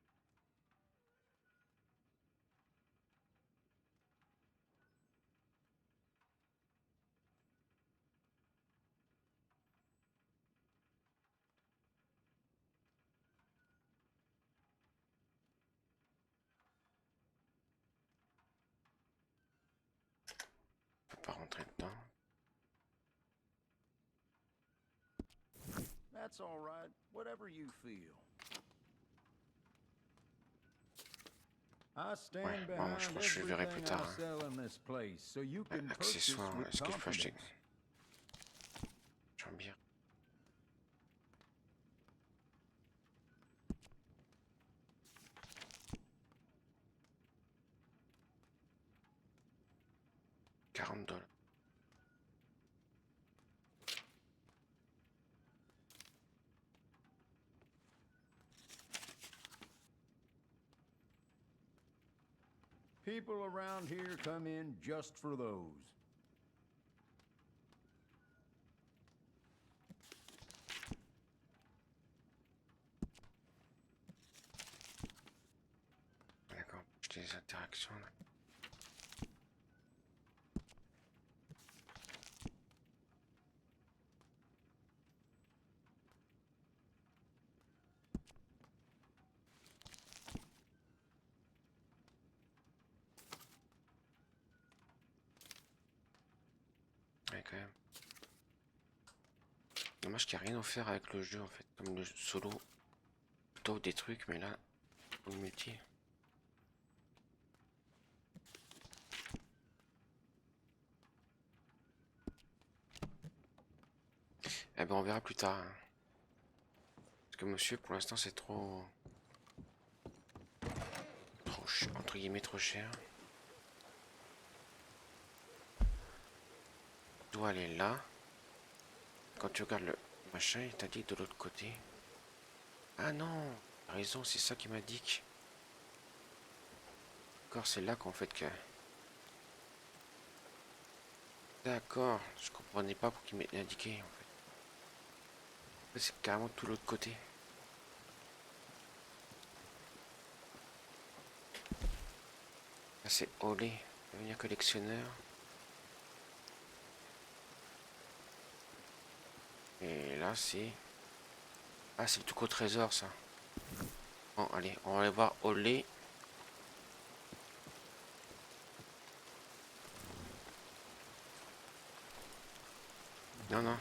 On peut pas rentrer dedans. That's all right, whatever you feel. I stand Ouais, bon, behind je crois que je le verrai plus everything tard. I sell in this place, so you can purchase Accessoires, with est-ce que je peux acheter? confidence. Jambière. $40. People around here come in just for those. D'accord, acheter des interactions là. Ouais, quand même. Dommage qu'il n'y a rien offert avec le jeu en fait, comme le solo. Plutôt des trucs, mais là, le multi. Eh ben on verra plus tard. Hein. Parce que monsieur, pour l'instant, c'est trop... entre guillemets, trop cher. Il doit aller là. Quand tu regardes le machin, il t'a dit de l'autre côté. Ah non, t'as raison, c'est ça qui m'indique. D'accord, c'est là qu'en fait que... D'accord, je comprenais pas pour qu'il m'ait indiqué en fait. C'est carrément tout l'autre côté. Là c'est Olé, devenir collectionneur. Et là c'est... Ah c'est le truc au trésor ça. Bon allez, on va aller voir Olé. Non non.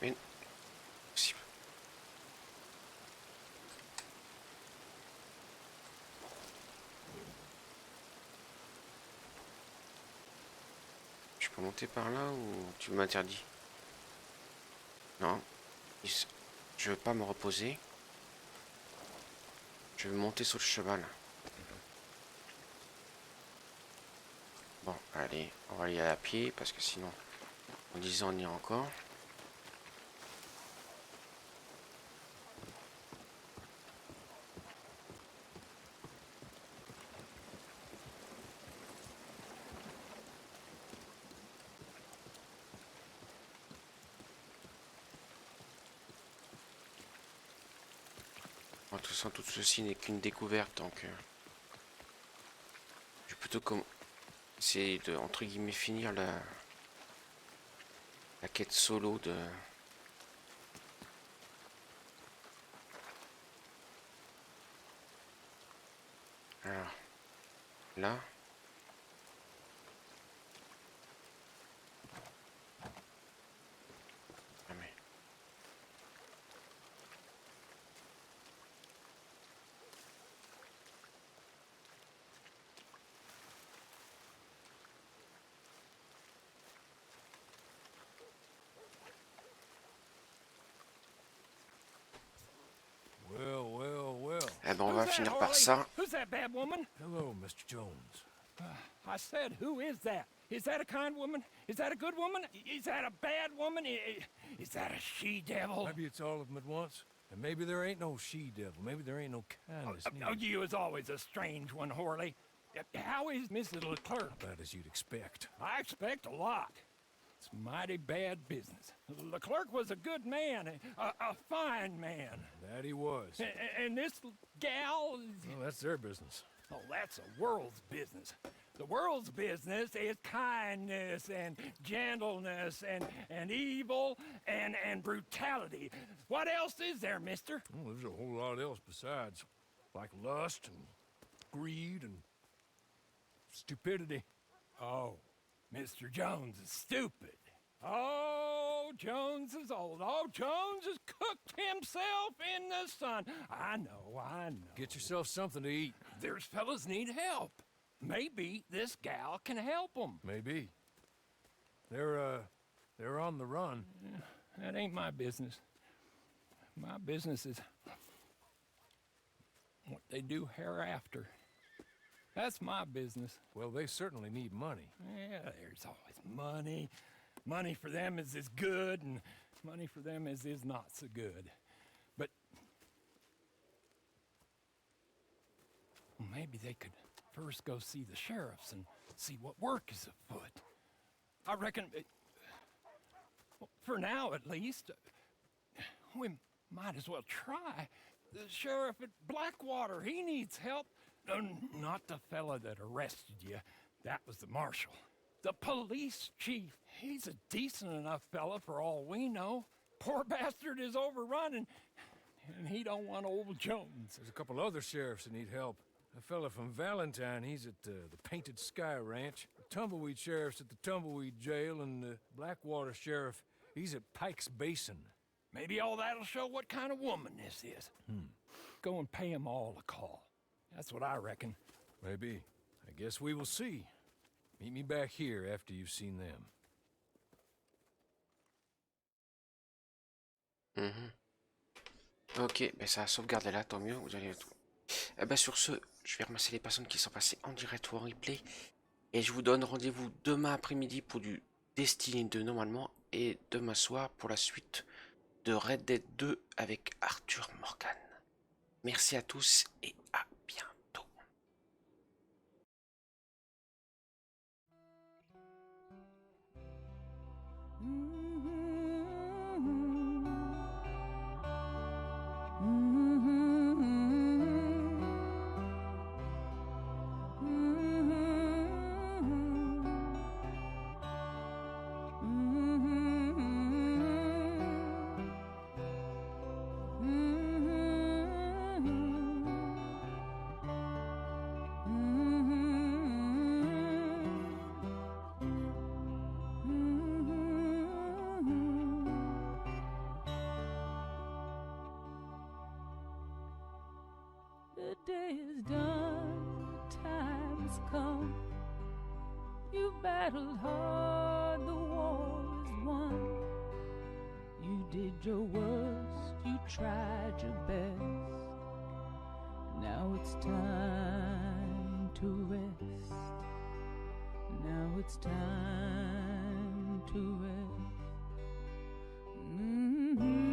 Mais... possible. peux monter par là ou tu m'interdis? Non. Je veux pas me reposer. Je veux monter sur le cheval. Bon, allez, on va y aller à pied parce que sinon, en 10 ans, on y est encore. De toute façon, tout ceci n'est qu'une découverte, donc je vais plutôt essayer de, entre guillemets, finir la quête solo de... Alors, là... Ah, mais... Eh ben, on va finir par ça. Who's that bad woman? Hello, Mr. Jones. I said, who is that? Is that a kind woman? Is that a good woman? Is that a bad woman? Is that a she-devil? Maybe it's all of them at once. And maybe there ain't no she-devil. Maybe there ain't no kindness. Oh, you was always a strange one, Horley. How is Mrs. Leclerc? Bad as you'd expect. I expect a lot. It's mighty bad business. Leclerc was a good man, a fine man. That he was. And this gal... Well, that's their business. Oh, that's the world's business. The world's business is kindness and gentleness and evil and brutality. What else is there, mister? Well, there's a whole lot else besides. Like lust and greed and stupidity. Oh, Mr. Jones is stupid. Oh, Jones is old. Oh, Jones has cooked himself in the sun. I know. Get yourself something to eat. There's fellas need help. Maybe this gal can help them. Maybe. They're on the run. That ain't my business. My business is what they do hereafter. That's my business. Well, they certainly need money. Yeah, there's always money. Money for them is good, and money for them is not so good. But maybe they could first go see the sheriffs and see what work is afoot. I reckon, well, for now at least, we might as well try. The sheriff at Blackwater, he needs help. Not the fella that arrested you. That was the marshal. The police chief. He's a decent enough fella for all we know. Poor bastard is overrun, and he don't want old Jones. There's a couple other sheriffs that need help. A fella from Valentine, he's at the Painted Sky Ranch. The Tumbleweed sheriff's at the Tumbleweed Jail, and the Blackwater sheriff, he's at Pike's Basin. Maybe all that'll show what kind of woman this is. Go and pay 'em all a call. That's what I reckon. Maybe. I guess we will see. Meet me back here after you've seen them. Ok, ben ça a sauvegardé là, tant mieux, vous allez tout. Eh ben sur ce, je vais ramasser les personnes qui sont passées en direct ou en replay. Et je vous donne rendez-vous demain après-midi pour du Destiny 2 normalement. Et demain soir pour la suite de Red Dead 2 avec Arthur Morgan. Merci à tous et à bientôt. The day is done, time has come. You battled hard, the war is won. You did your worst, you tried your best. Now it's time to rest. Now it's time to rest. Mm-hmm.